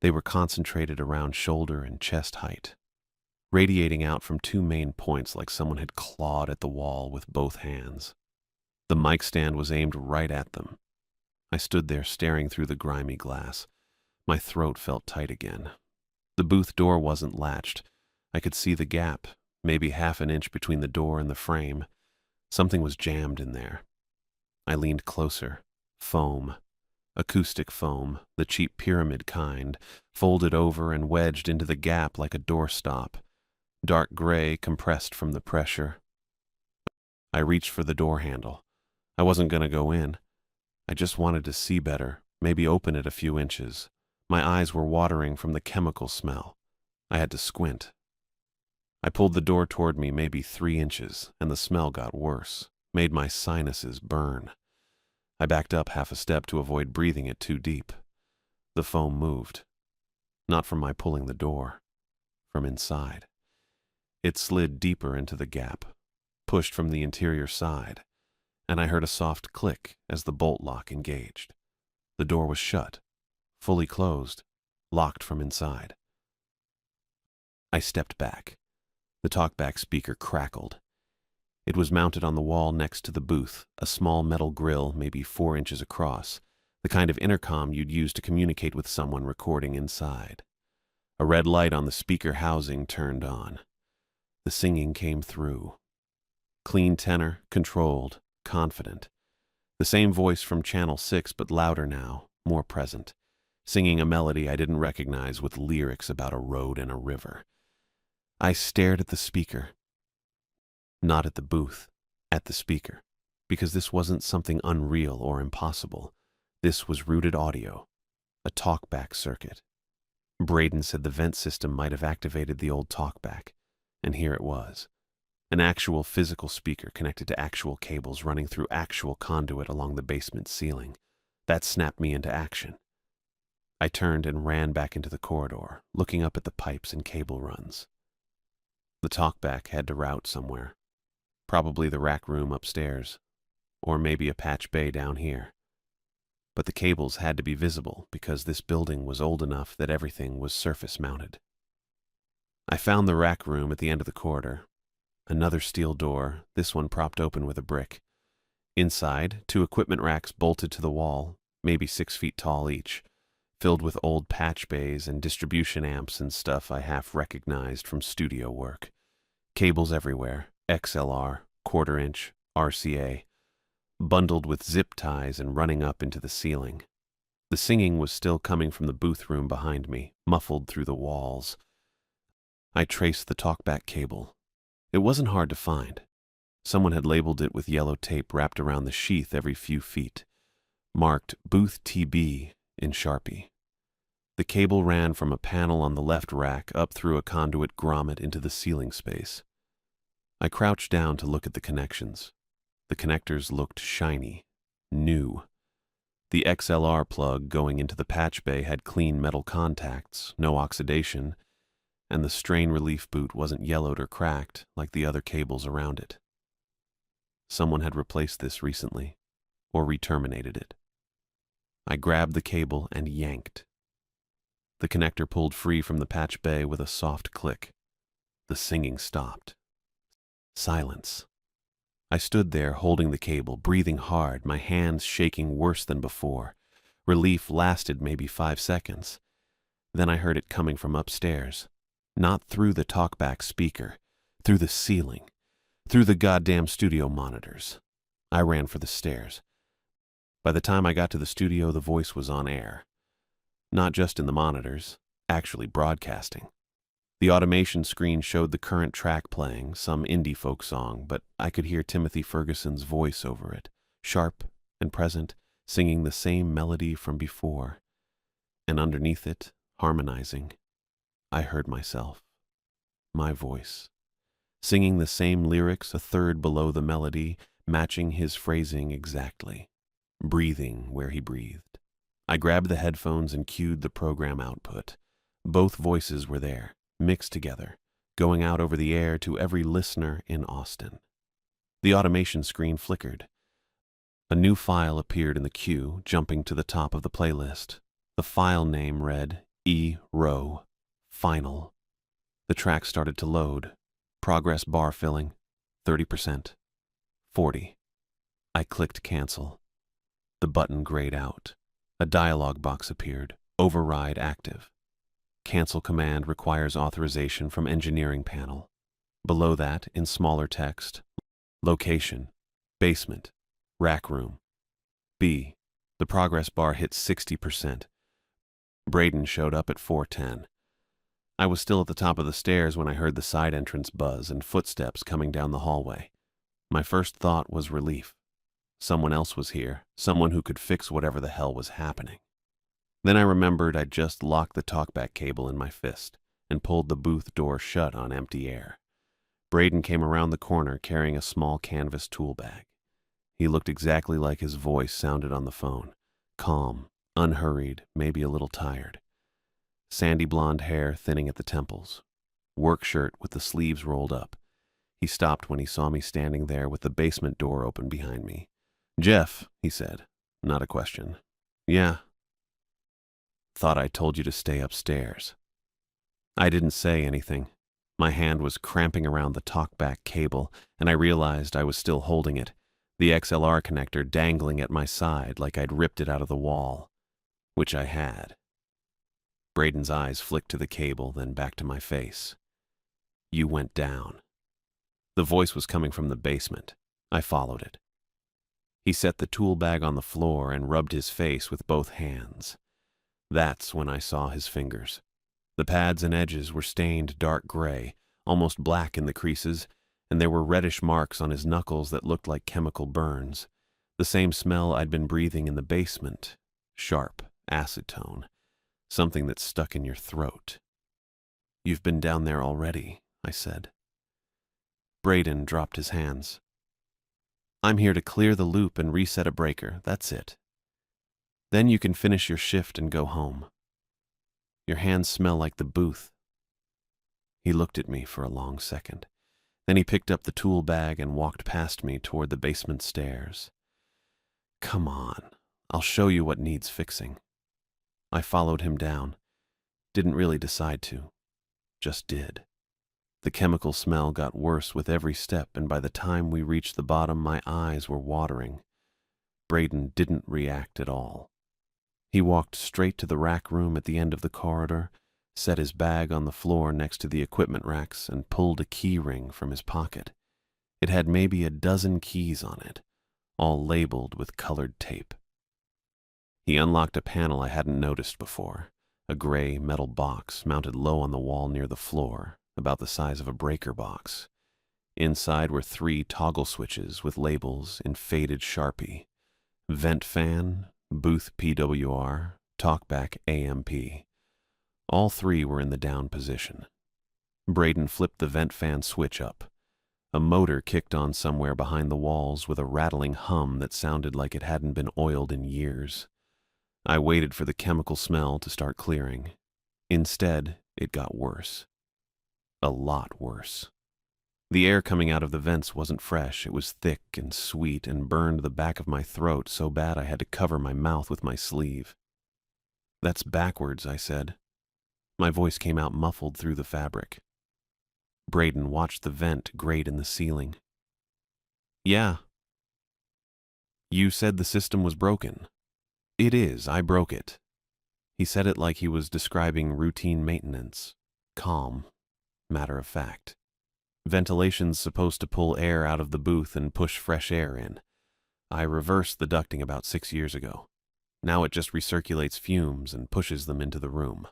They were concentrated around shoulder and chest height, radiating out from 2 main points like someone had clawed at the wall with both hands. The mic stand was aimed right at them. I stood there staring through the grimy glass. My throat felt tight again. The booth door wasn't latched. I could see the gap, maybe half an inch between the door and the frame. Something was jammed in there. I leaned closer. Foam. Acoustic foam, the cheap pyramid kind, folded over and wedged into the gap like a doorstop. Dark gray compressed from the pressure. I reached for the door handle. I wasn't going to go in. I just wanted to see better, maybe open it a few inches. My eyes were watering from the chemical smell. I had to squint. I pulled the door toward me maybe 3 inches, and the smell got worse, made my sinuses burn. I backed up half a step to avoid breathing it too deep. The foam moved. Not from my pulling the door. From inside. It slid deeper into the gap, pushed from the interior side, and I heard a soft click as the bolt lock engaged. The door was shut, fully closed, locked from inside. I stepped back. The talkback speaker crackled. It was mounted on the wall next to the booth, a small metal grill maybe 4 inches across, the kind of intercom you'd use to communicate with someone recording inside. A red light on the speaker housing turned on. The singing came through. Clean tenor, controlled, confident. The same voice from Channel 6, but louder now, more present, singing a melody I didn't recognize with lyrics about a road and a river. I stared at the speaker. Not at the booth, at the speaker, because this wasn't something unreal or impossible. This was rooted audio, a talkback circuit. Braden said the vent system might have activated the old talkback, and here it was. An actual physical speaker connected to actual cables running through actual conduit along the basement ceiling. That snapped me into action. I turned and ran back into the corridor, looking up at the pipes and cable runs. The talkback had to route somewhere. Probably the rack room upstairs, or maybe a patch bay down here. But the cables had to be visible because this building was old enough that everything was surface mounted. I found the rack room at the end of the corridor. Another steel door, this one propped open with a brick. Inside, 2 equipment racks bolted to the wall, maybe 6 feet tall each, filled with old patch bays and distribution amps and stuff I half recognized from studio work. Cables everywhere. XLR, 1/4 inch, RCA, bundled with zip ties and running up into the ceiling. The singing was still coming from the booth room behind me, muffled through the walls. I traced the talkback cable. It wasn't hard to find. Someone had labeled it with yellow tape wrapped around the sheath every few feet, marked Booth TB in Sharpie. The cable ran from a panel on the left rack up through a conduit grommet into the ceiling space. I crouched down to look at the connections. The connectors looked shiny, new. The XLR plug going into the patch bay had clean metal contacts, no oxidation, and the strain relief boot wasn't yellowed or cracked like the other cables around it. Someone had replaced this recently, or re-terminated it. I grabbed the cable and yanked. The connector pulled free from the patch bay with a soft click. The singing stopped. Silence. I stood there holding the cable, breathing hard, my hands shaking worse than before. Relief lasted maybe 5 seconds. Then I heard it coming from upstairs. Not through the talkback speaker, through the ceiling, through the goddamn studio monitors. I ran for the stairs. By the time I got to the studio, the voice was on air. Not just in the monitors, actually broadcasting. The automation screen showed the current track playing, some indie folk song, but I could hear Timothy Ferguson's voice over it, sharp and present, singing the same melody from before. And underneath it, harmonizing, I heard myself, my voice, singing the same lyrics a third below the melody, matching his phrasing exactly, breathing where he breathed. I grabbed the headphones and cued the program output. Both voices were there, mixed together, going out over the air to every listener in Austin. The automation screen flickered. A new file appeared in the queue, jumping to the top of the playlist. The file name read E-Row, Final. The track started to load. Progress bar filling, 30%, 40. I clicked cancel. The button grayed out. A dialog box appeared, override active. Cancel command requires authorization from engineering panel. Below that, in smaller text, location, basement, rack room. B. The progress bar hit 60%. Braden showed up at 4:10. I was still at the top of the stairs when I heard the side entrance buzz and footsteps coming down the hallway. My first thought was relief. Someone else was here, someone who could fix whatever the hell was happening. Then I remembered I'd just locked the talkback cable in my fist and pulled the booth door shut on empty air. Braden came around the corner carrying a small canvas tool bag. He looked exactly like his voice sounded on the phone, calm, unhurried, maybe a little tired. Sandy blonde hair thinning at the temples. Work shirt with the sleeves rolled up. He stopped when he saw me standing there with the basement door open behind me. "Jeff," he said, not a question. "Yeah." "Thought I told you to stay upstairs." I didn't say anything. My hand was cramping around the talkback cable, and I realized I was still holding it, the XLR connector dangling at my side like I'd ripped it out of the wall, which I had. Braden's eyes flicked to the cable, then back to my face. "You went down." The voice was coming from the basement. I followed it. He set the tool bag on the floor and rubbed his face with both hands. That's when I saw his fingers. The pads and edges were stained dark gray, almost black in the creases, and there were reddish marks on his knuckles that looked like chemical burns. The same smell I'd been breathing in the basement. Sharp, acetone. Something that stuck in your throat. "You've been down there already," I said. Braden dropped his hands. "I'm here to clear the loop and reset a breaker, that's it. Then you can finish your shift and go home. Your hands smell like the booth." He looked at me for a long second. Then he picked up the tool bag and walked past me toward the basement stairs. "Come on, I'll show you what needs fixing." I followed him down. Didn't really decide to. Just did. The chemical smell got worse with every step, and by the time we reached the bottom, my eyes were watering. Braden didn't react at all. He walked straight to the rack room at the end of the corridor, set his bag on the floor next to the equipment racks, and pulled a key ring from his pocket. It had maybe a dozen keys on it, all labeled with colored tape. He unlocked a panel I hadn't noticed before, a gray metal box mounted low on the wall near the floor, about the size of a breaker box. Inside were 3 toggle switches with labels in faded Sharpie. Vent fan, booth PWR, talkback AMP. All 3 were in the down position. Braden flipped the vent fan switch up. A motor kicked on somewhere behind the walls with a rattling hum that sounded like it hadn't been oiled in years. I waited for the chemical smell to start clearing. Instead, it got worse. A lot worse. The air coming out of the vents wasn't fresh. It was thick and sweet and burned the back of my throat so bad I had to cover my mouth with my sleeve. "That's backwards," I said. My voice came out muffled through the fabric. Braden watched the vent grate in the ceiling. Yeah. You said the system was broken. It is, I broke it. He said it like he was describing routine maintenance. Calm, matter of fact. Ventilation's supposed to pull air out of the booth and push fresh air in. I reversed the ducting about 6 years ago. Now it just recirculates fumes and pushes them into the room.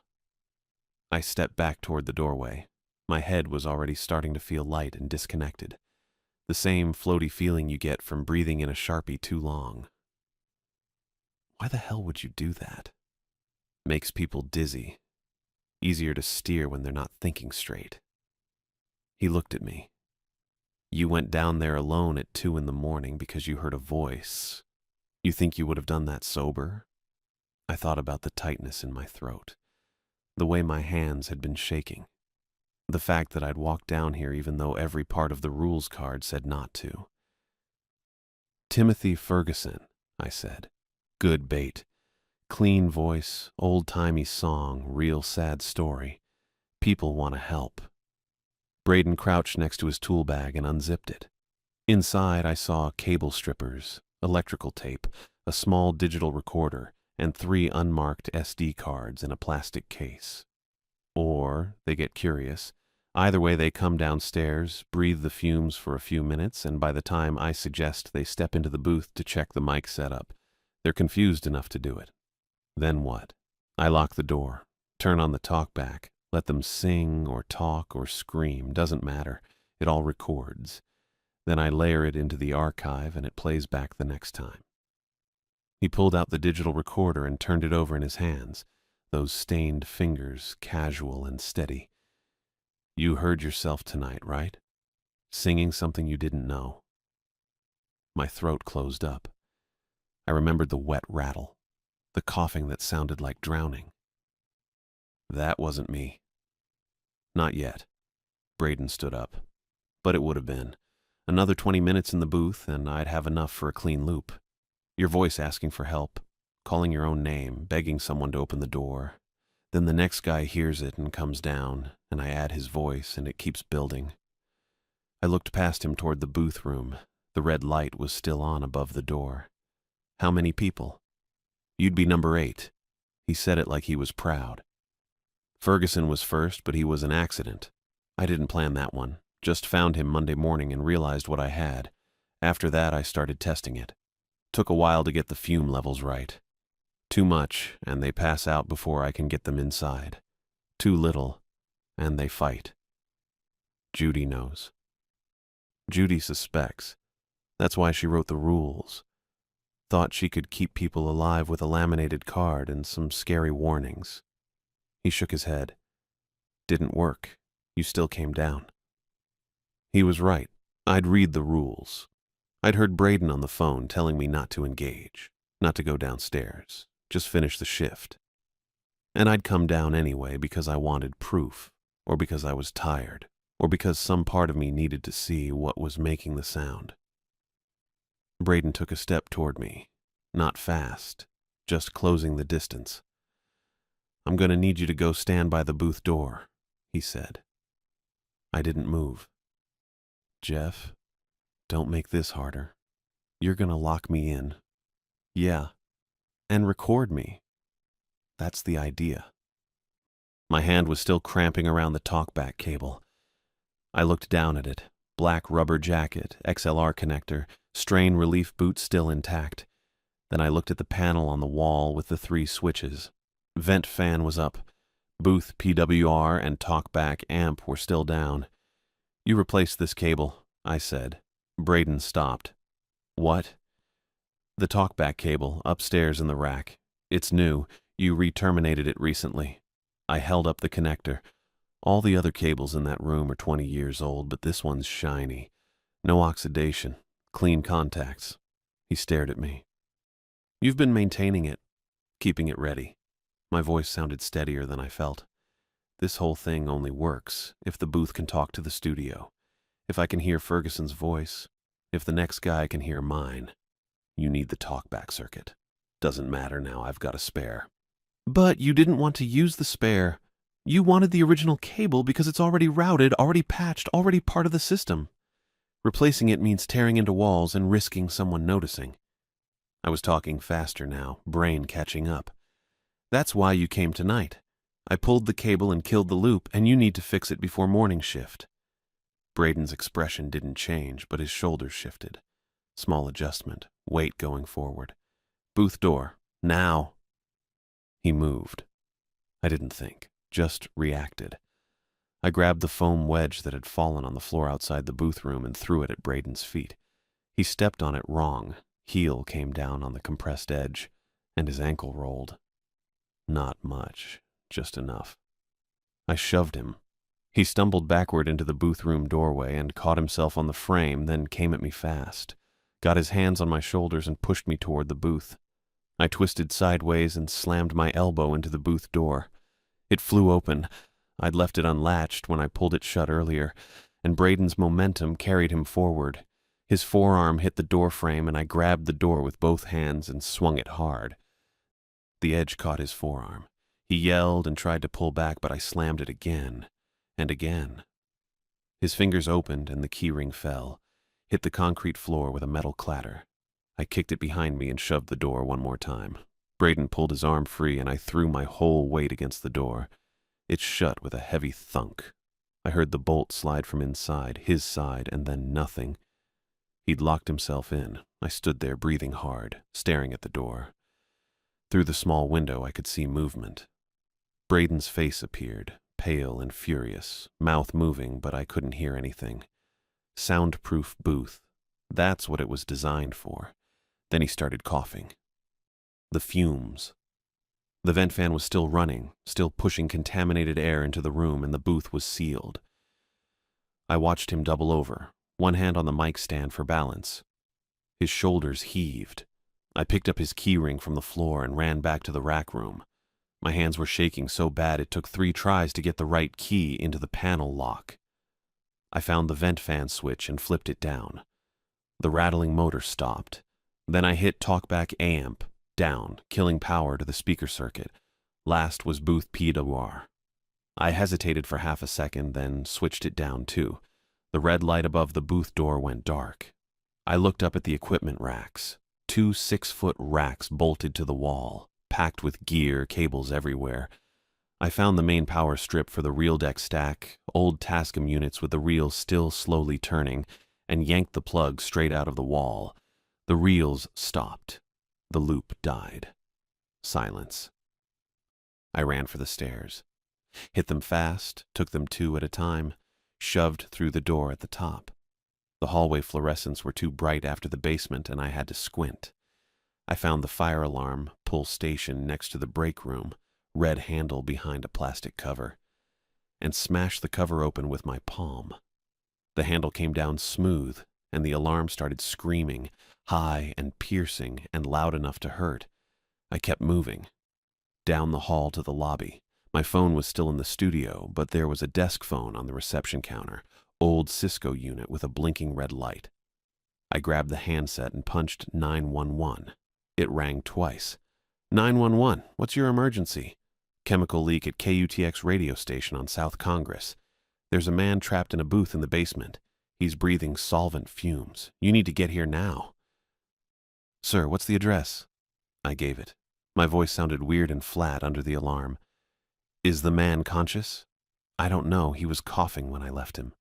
I stepped back toward the doorway. My head was already starting to feel light and disconnected. The same floaty feeling you get from breathing in a Sharpie too long. Why the hell would you do that? Makes people dizzy. Easier to steer when they're not thinking straight. He looked at me. You went down there alone at 2 a.m. because you heard a voice. You think you would have done that sober? I thought about the tightness in my throat, the way my hands had been shaking, the fact that I'd walked down here even though every part of the rules card said not to. Timothy Ferguson, I said. Good bait. Clean voice, old-timey song, real sad story. People want to help. Braden crouched next to his tool bag and unzipped it. Inside, I saw cable strippers, electrical tape, a small digital recorder, and 3 unmarked SD cards in a plastic case. Or they get curious. Either way, they come downstairs, breathe the fumes for a few minutes, and by the time I suggest they step into the booth to check the mic setup, they're confused enough to do it. Then what? I lock the door, turn on the talkback, let them sing or talk or scream, doesn't matter. It all records. Then I layer it into the archive and it plays back the next time. He pulled out the digital recorder and turned it over in his hands, those stained fingers casual and steady. You heard yourself tonight, right? Singing something you didn't know. My throat closed up. I remembered the wet rattle, the coughing that sounded like drowning. That wasn't me. Not yet. Braden stood up. But it would have been. Another 20 minutes in the booth and I'd have enough for a clean loop. Your voice asking for help, calling your own name, begging someone to open the door. Then the next guy hears it and comes down, and I add his voice and it keeps building. I looked past him toward the booth room. The red light was still on above the door. How many people? You'd be number 8. He said it like he was proud. Ferguson was first, but he was an accident. I didn't plan that one. Just found him Monday morning and realized what I had. After that, I started testing it. Took a while to get the fume levels right. Too much, and they pass out before I can get them inside. Too little, and they fight. Judy knows. Judy suspects. That's why she wrote the rules. Thought she could keep people alive with a laminated card and some scary warnings. He shook his head. Didn't work. You still came down. He was right. I'd read the rules. I'd heard Braden on the phone telling me not to engage, not to go downstairs, just finish the shift. And I'd come down anyway because I wanted proof, or because I was tired, or because some part of me needed to see what was making the sound. Braden took a step toward me, not fast, just closing the distance. I'm going to need you to go stand by the booth door, he said. I didn't move. Jeff, don't make this harder. You're going to lock me in. Yeah, and record me. That's the idea. My hand was still cramping around the talkback cable. I looked down at it. Black rubber jacket, XLR connector, strain relief boot still intact. Then I looked at the panel on the wall with the 3 switches. Vent fan was up. Booth PWR and talkback amp were still down. You replaced this cable, I said. Braden stopped. What? The talkback cable, upstairs in the rack. It's new. You re-terminated it recently. I held up the connector. All the other cables in that room are 20 years old, but this one's shiny. No oxidation. Clean contacts. He stared at me. You've been maintaining it, keeping it ready. My voice sounded steadier than I felt. This whole thing only works if the booth can talk to the studio. If I can hear Ferguson's voice. If the next guy can hear mine. You need the talkback circuit. Doesn't matter now, I've got a spare. But you didn't want to use the spare. You wanted the original cable because it's already routed, already patched, already part of the system. Replacing it means tearing into walls and risking someone noticing. I was talking faster now, brain catching up. That's why you came tonight. I pulled the cable and killed the loop, and you need to fix it before morning shift. Braden's expression didn't change, but his shoulders shifted. Small adjustment, weight going forward. Booth door, now. He moved. I didn't think, just reacted. I grabbed the foam wedge that had fallen on the floor outside the booth room and threw it at Braden's feet. He stepped on it wrong. Heel came down on the compressed edge, and his ankle rolled. Not much, just enough. I shoved him. He stumbled backward into the booth room doorway and caught himself on the frame, then came at me fast, got his hands on my shoulders and pushed me toward the booth. I twisted sideways and slammed my elbow into the booth door. It flew open. I'd left it unlatched when I pulled it shut earlier, and Braden's momentum carried him forward. His forearm hit the door frame, and I grabbed the door with both hands and swung it hard. The edge caught his forearm. He yelled and tried to pull back, but I slammed it again and again. His fingers opened and the keyring fell, hit the concrete floor with a metal clatter. I kicked it behind me and shoved the door one more time. Braden pulled his arm free, and I threw my whole weight against the door. It shut with a heavy thunk. I heard the bolt slide from inside, his side, and then nothing. He'd locked himself in. I stood there breathing hard, staring at the door. Through the small window I could see movement. Braden's face appeared, pale and furious, mouth moving, but I couldn't hear anything. Soundproof booth. That's what it was designed for. Then he started coughing. The fumes. The vent fan was still running, still pushing contaminated air into the room, and the booth was sealed. I watched him double over, one hand on the mic stand for balance. His shoulders heaved. I picked up his keyring from the floor and ran back to the rack room. My hands were shaking so bad it took 3 tries to get the right key into the panel lock. I found the vent fan switch and flipped it down. The rattling motor stopped. Then I hit talkback amp, down, killing power to the speaker circuit. Last was booth PWR. I hesitated for half a second, then switched it down too. The red light above the booth door went dark. I looked up at the equipment racks. 2 6-foot racks bolted to the wall, packed with gear, cables everywhere. I found the main power strip for the reel deck stack, old Tascam units with the reels still slowly turning, and yanked the plug straight out of the wall. The reels stopped. The loop died. Silence. I ran for the stairs. Hit them fast, took them 2 at a time, shoved through the door at the top. The hallway fluorescents were too bright after the basement, and I had to squint. I found the fire alarm pull station next to the break room, red handle behind a plastic cover, and smashed the cover open with my palm. The handle came down smooth, and the alarm started screaming, high and piercing and loud enough to hurt. I kept moving. Down the hall to the lobby. My phone was still in the studio, but there was a desk phone on the reception counter, old Cisco unit with a blinking red light. I grabbed the handset and punched 911. It rang twice. 911, what's your emergency? Chemical leak at KUTX radio station on South Congress. There's a man trapped in a booth in the basement. He's breathing solvent fumes. You need to get here now. Sir, what's the address? I gave it. My voice sounded weird and flat under the alarm. Is the man conscious? I don't know. He was coughing when I left him.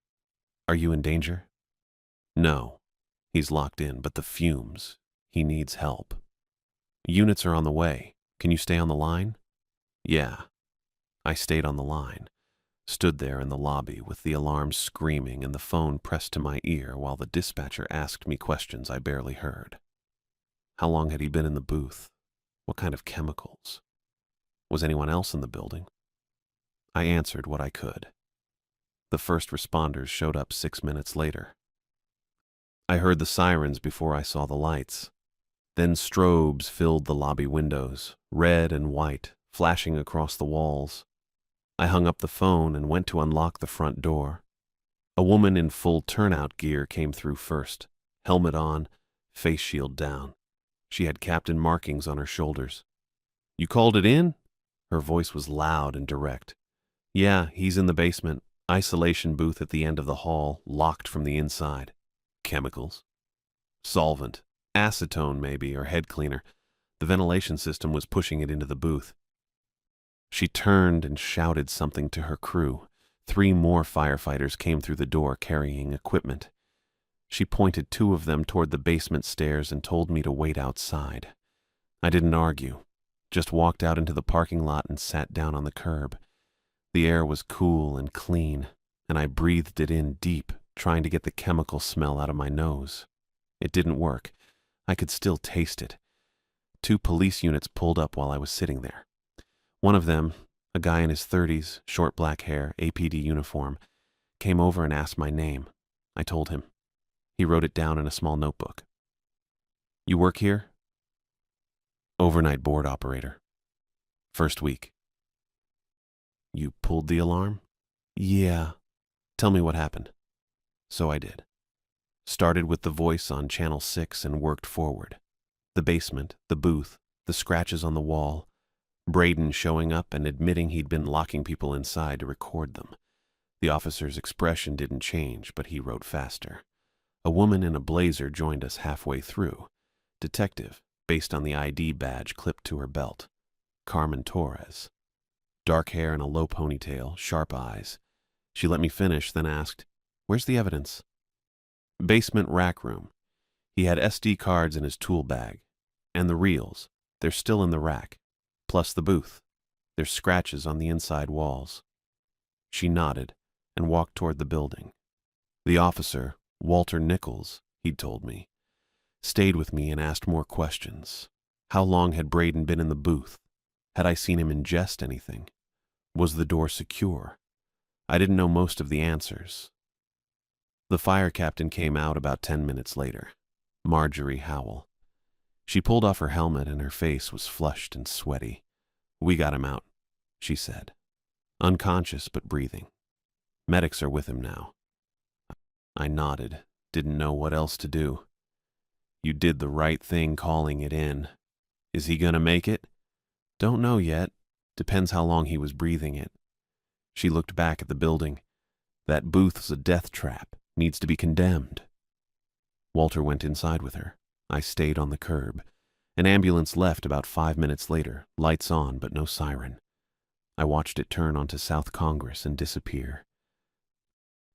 Are you in danger? No. He's locked in, but the fumes. He needs help. Units are on the way. Can you stay on the line? Yeah. I stayed on the line. Stood there in the lobby with the alarm screaming and the phone pressed to my ear while the dispatcher asked me questions I barely heard. How long had he been in the booth? What kind of chemicals? Was anyone else in the building? I answered what I could. The first responders showed up 6 minutes later. I heard the sirens before I saw the lights. Then strobes filled the lobby windows, red and white, flashing across the walls. I hung up the phone and went to unlock the front door. A woman in full turnout gear came through first, helmet on, face shield down. She had captain markings on her shoulders. You called it in? Her voice was loud and direct. Yeah, he's in the basement. Isolation booth at the end of the hall, locked from the inside. Chemicals. Solvent. Acetone, maybe, or head cleaner. The ventilation system was pushing it into the booth. She turned and shouted something to her crew. 3 more firefighters came through the door carrying equipment. She pointed 2 of them toward the basement stairs and told me to wait outside. I didn't argue, just walked out into the parking lot and sat down on the curb. The air was cool and clean, and I breathed it in deep, trying to get the chemical smell out of my nose. It didn't work. I could still taste it. 2 police units pulled up while I was sitting there. One of them, a guy in his 30s, short black hair, APD uniform, came over and asked my name. I told him. He wrote it down in a small notebook. You work here? Overnight board operator. First week. You pulled the alarm? Yeah. Tell me what happened. So I did. Started with the voice on channel 6 and worked forward. The basement, the booth, the scratches on the wall. Braden showing up and admitting he'd been locking people inside to record them. The officer's expression didn't change, but he wrote faster. A woman in a blazer joined us halfway through. Detective, based on the ID badge clipped to her belt. Carmen Torres. Dark hair and a low ponytail, sharp eyes. She let me finish, then asked, "Where's the evidence?" Basement rack room. He had SD cards in his tool bag. And the reels. They're still in the rack. Plus the booth. There's scratches on the inside walls. She nodded and walked toward the building. The officer, Walter Nichols, he'd told me, stayed with me and asked more questions. How long had Braden been in the booth? Had I seen him ingest anything? Was the door secure? I didn't know most of the answers. The fire captain came out about 10 minutes later. Marjorie Howell. She pulled off her helmet and her face was flushed and sweaty. "We got him out," she said. Unconscious but breathing. Medics are with him now. I nodded, didn't know what else to do. "You did the right thing calling it in. Is he gonna make it?" "Don't know yet. Depends how long he was breathing it." She looked back at the building. "That booth's a death trap. Needs to be condemned." Walter went inside with her. I stayed on the curb. An ambulance left about 5 minutes later, lights on but no siren. I watched it turn onto South Congress and disappear.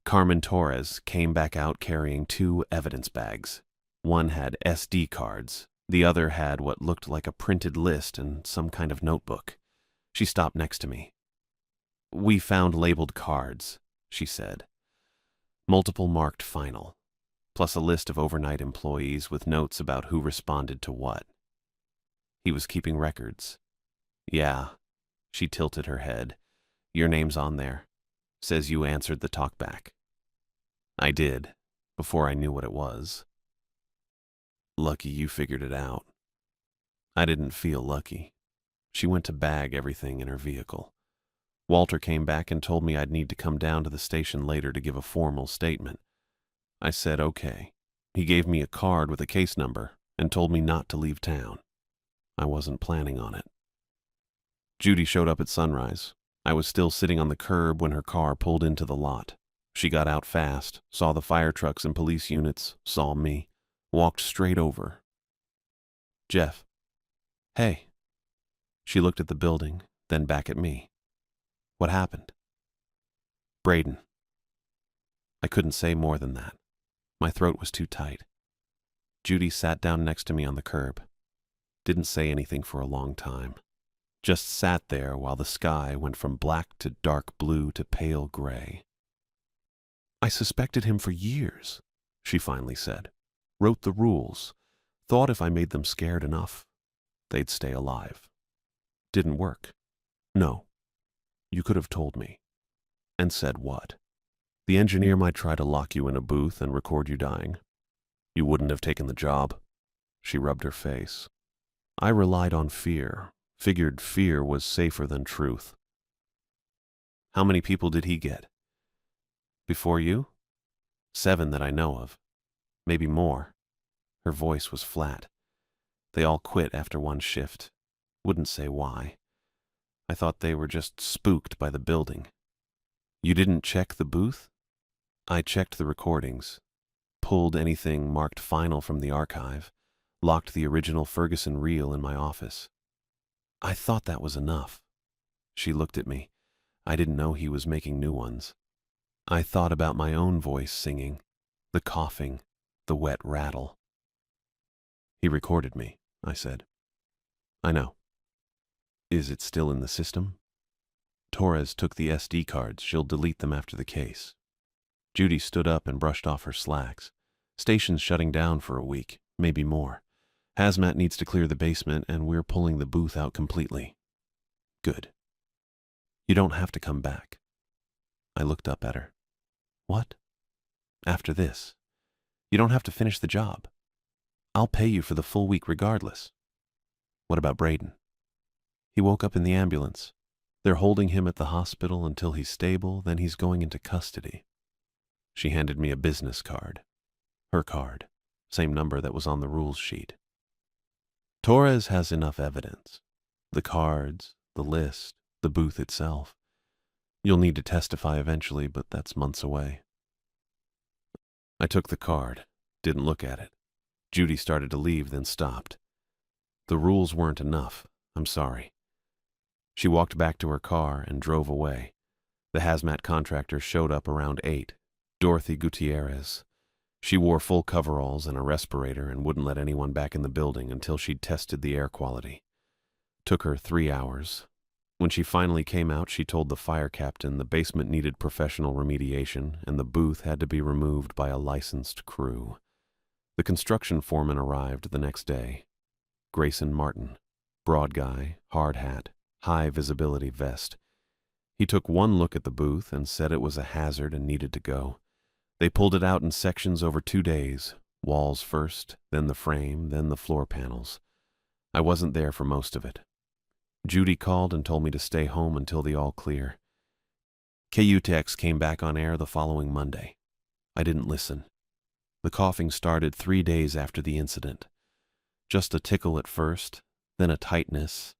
Carmen Torres came back out carrying 2 evidence bags. One had SD cards. The other had what looked like a printed list and some kind of notebook. She stopped next to me. "We found labeled cards," she said. "Multiple marked final, plus a list of overnight employees with notes about who responded to what." He was keeping records. "Yeah." She tilted her head. "Your name's on there. Says you answered the talkback." I did, before I knew what it was. "Lucky you figured it out." I didn't feel lucky. She went to bag everything in her vehicle. Walter came back and told me I'd need to come down to the station later to give a formal statement. I said okay. He gave me a card with a case number and told me not to leave town. I wasn't planning on it. Judy showed up at sunrise. I was still sitting on the curb when her car pulled into the lot. She got out fast, saw the fire trucks and police units, saw me, walked straight over. "Jeff." "Hey." She looked at the building, then back at me. "What happened?" "Braden." I couldn't say more than that. My throat was too tight. Judy sat down next to me on the curb. Didn't say anything for a long time. Just sat there while the sky went from black to dark blue to pale gray. "I suspected him for years," she finally said. "Wrote the rules. Thought if I made them scared enough, they'd stay alive. Didn't work. No. You could have told me." "And said what?" "The engineer might try to lock you in a booth and record you dying. You wouldn't have taken the job." She rubbed her face. "I relied on fear. Figured fear was safer than truth." "How many people did he get?" "Before you?" "7 that I know of. Maybe more." Her voice was flat. "They all quit after one shift. Wouldn't say why. I thought they were just spooked by the building. You didn't check the booth? I checked the recordings, pulled anything marked final from the archive, locked the original Ferguson reel in my office. I thought that was enough. She looked at me. I didn't know he was making new ones. I thought about my own voice singing, the coughing, the wet rattle. He recorded me, I said. I know. Is it still in the system? Torres took the SD cards. She'll delete them after the case. Judy stood up and brushed off her slacks. Station's shutting down for a week, maybe more. Hazmat needs to clear the basement, and we're pulling the booth out completely. Good. You don't have to come back. I looked up at her. What? After this. You don't have to finish the job. I'll pay you for the full week regardless. What about Braden? He woke up in the ambulance. They're holding him at the hospital until he's stable, then he's going into custody. She handed me a business card. Her card. Same number that was on the rules sheet. Torres has enough evidence. The cards, the list, the booth itself. You'll need to testify eventually, but that's months away. I took the card, didn't look at it. Judy started to leave, then stopped. The rules weren't enough. I'm sorry. She walked back to her car and drove away. The hazmat contractor showed up around 8. Dorothy Gutierrez. She wore full coveralls and a respirator and wouldn't let anyone back in the building until she'd tested the air quality. Took her 3 hours. When she finally came out, she told the fire captain the basement needed professional remediation and the booth had to be removed by a licensed crew. The construction foreman arrived the next day. Grayson Martin. Broad guy, hard hat, high visibility vest. He took one look at the booth and said it was a hazard and needed to go. They pulled it out in sections over 2 days. Walls first, then the frame, then the floor panels. I wasn't there for most of it. Judy called and told me to stay home until the all clear. KUTX came back on air the following Monday. I didn't listen. The coughing started 3 days after the incident. Just a tickle at first, then a tightness,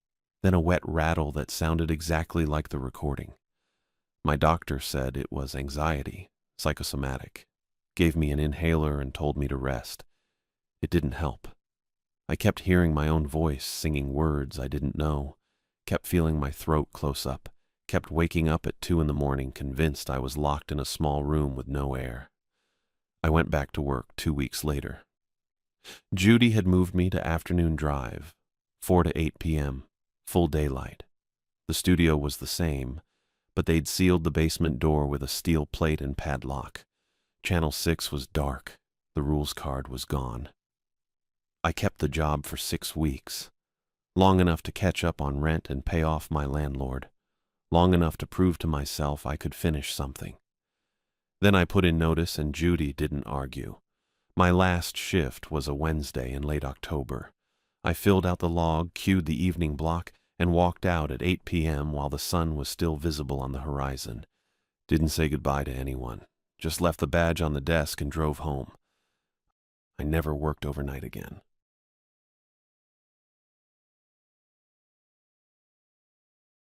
then a wet rattle that sounded exactly like the recording. My doctor said it was anxiety, psychosomatic, gave me an inhaler and told me to rest. It didn't help. I kept hearing my own voice singing words I didn't know, kept feeling my throat close up, kept waking up at 2 in the morning convinced I was locked in a small room with no air. I went back to work 2 weeks later. Judy had moved me to afternoon drive, 4 to 8 p.m., full daylight. The studio was the same, but they'd sealed the basement door with a steel plate and padlock. Channel 6 was dark. The rules card was gone. I kept the job for 6 weeks, long enough to catch up on rent and pay off my landlord, long enough to prove to myself I could finish something. Then I put in notice and Judy didn't argue. My last shift was a Wednesday in late October. I filled out the log, cued the evening block, and walked out at 8 p.m. while the sun was still visible on the horizon. Didn't say goodbye to anyone. Just left the badge on the desk and drove home. I never worked overnight again.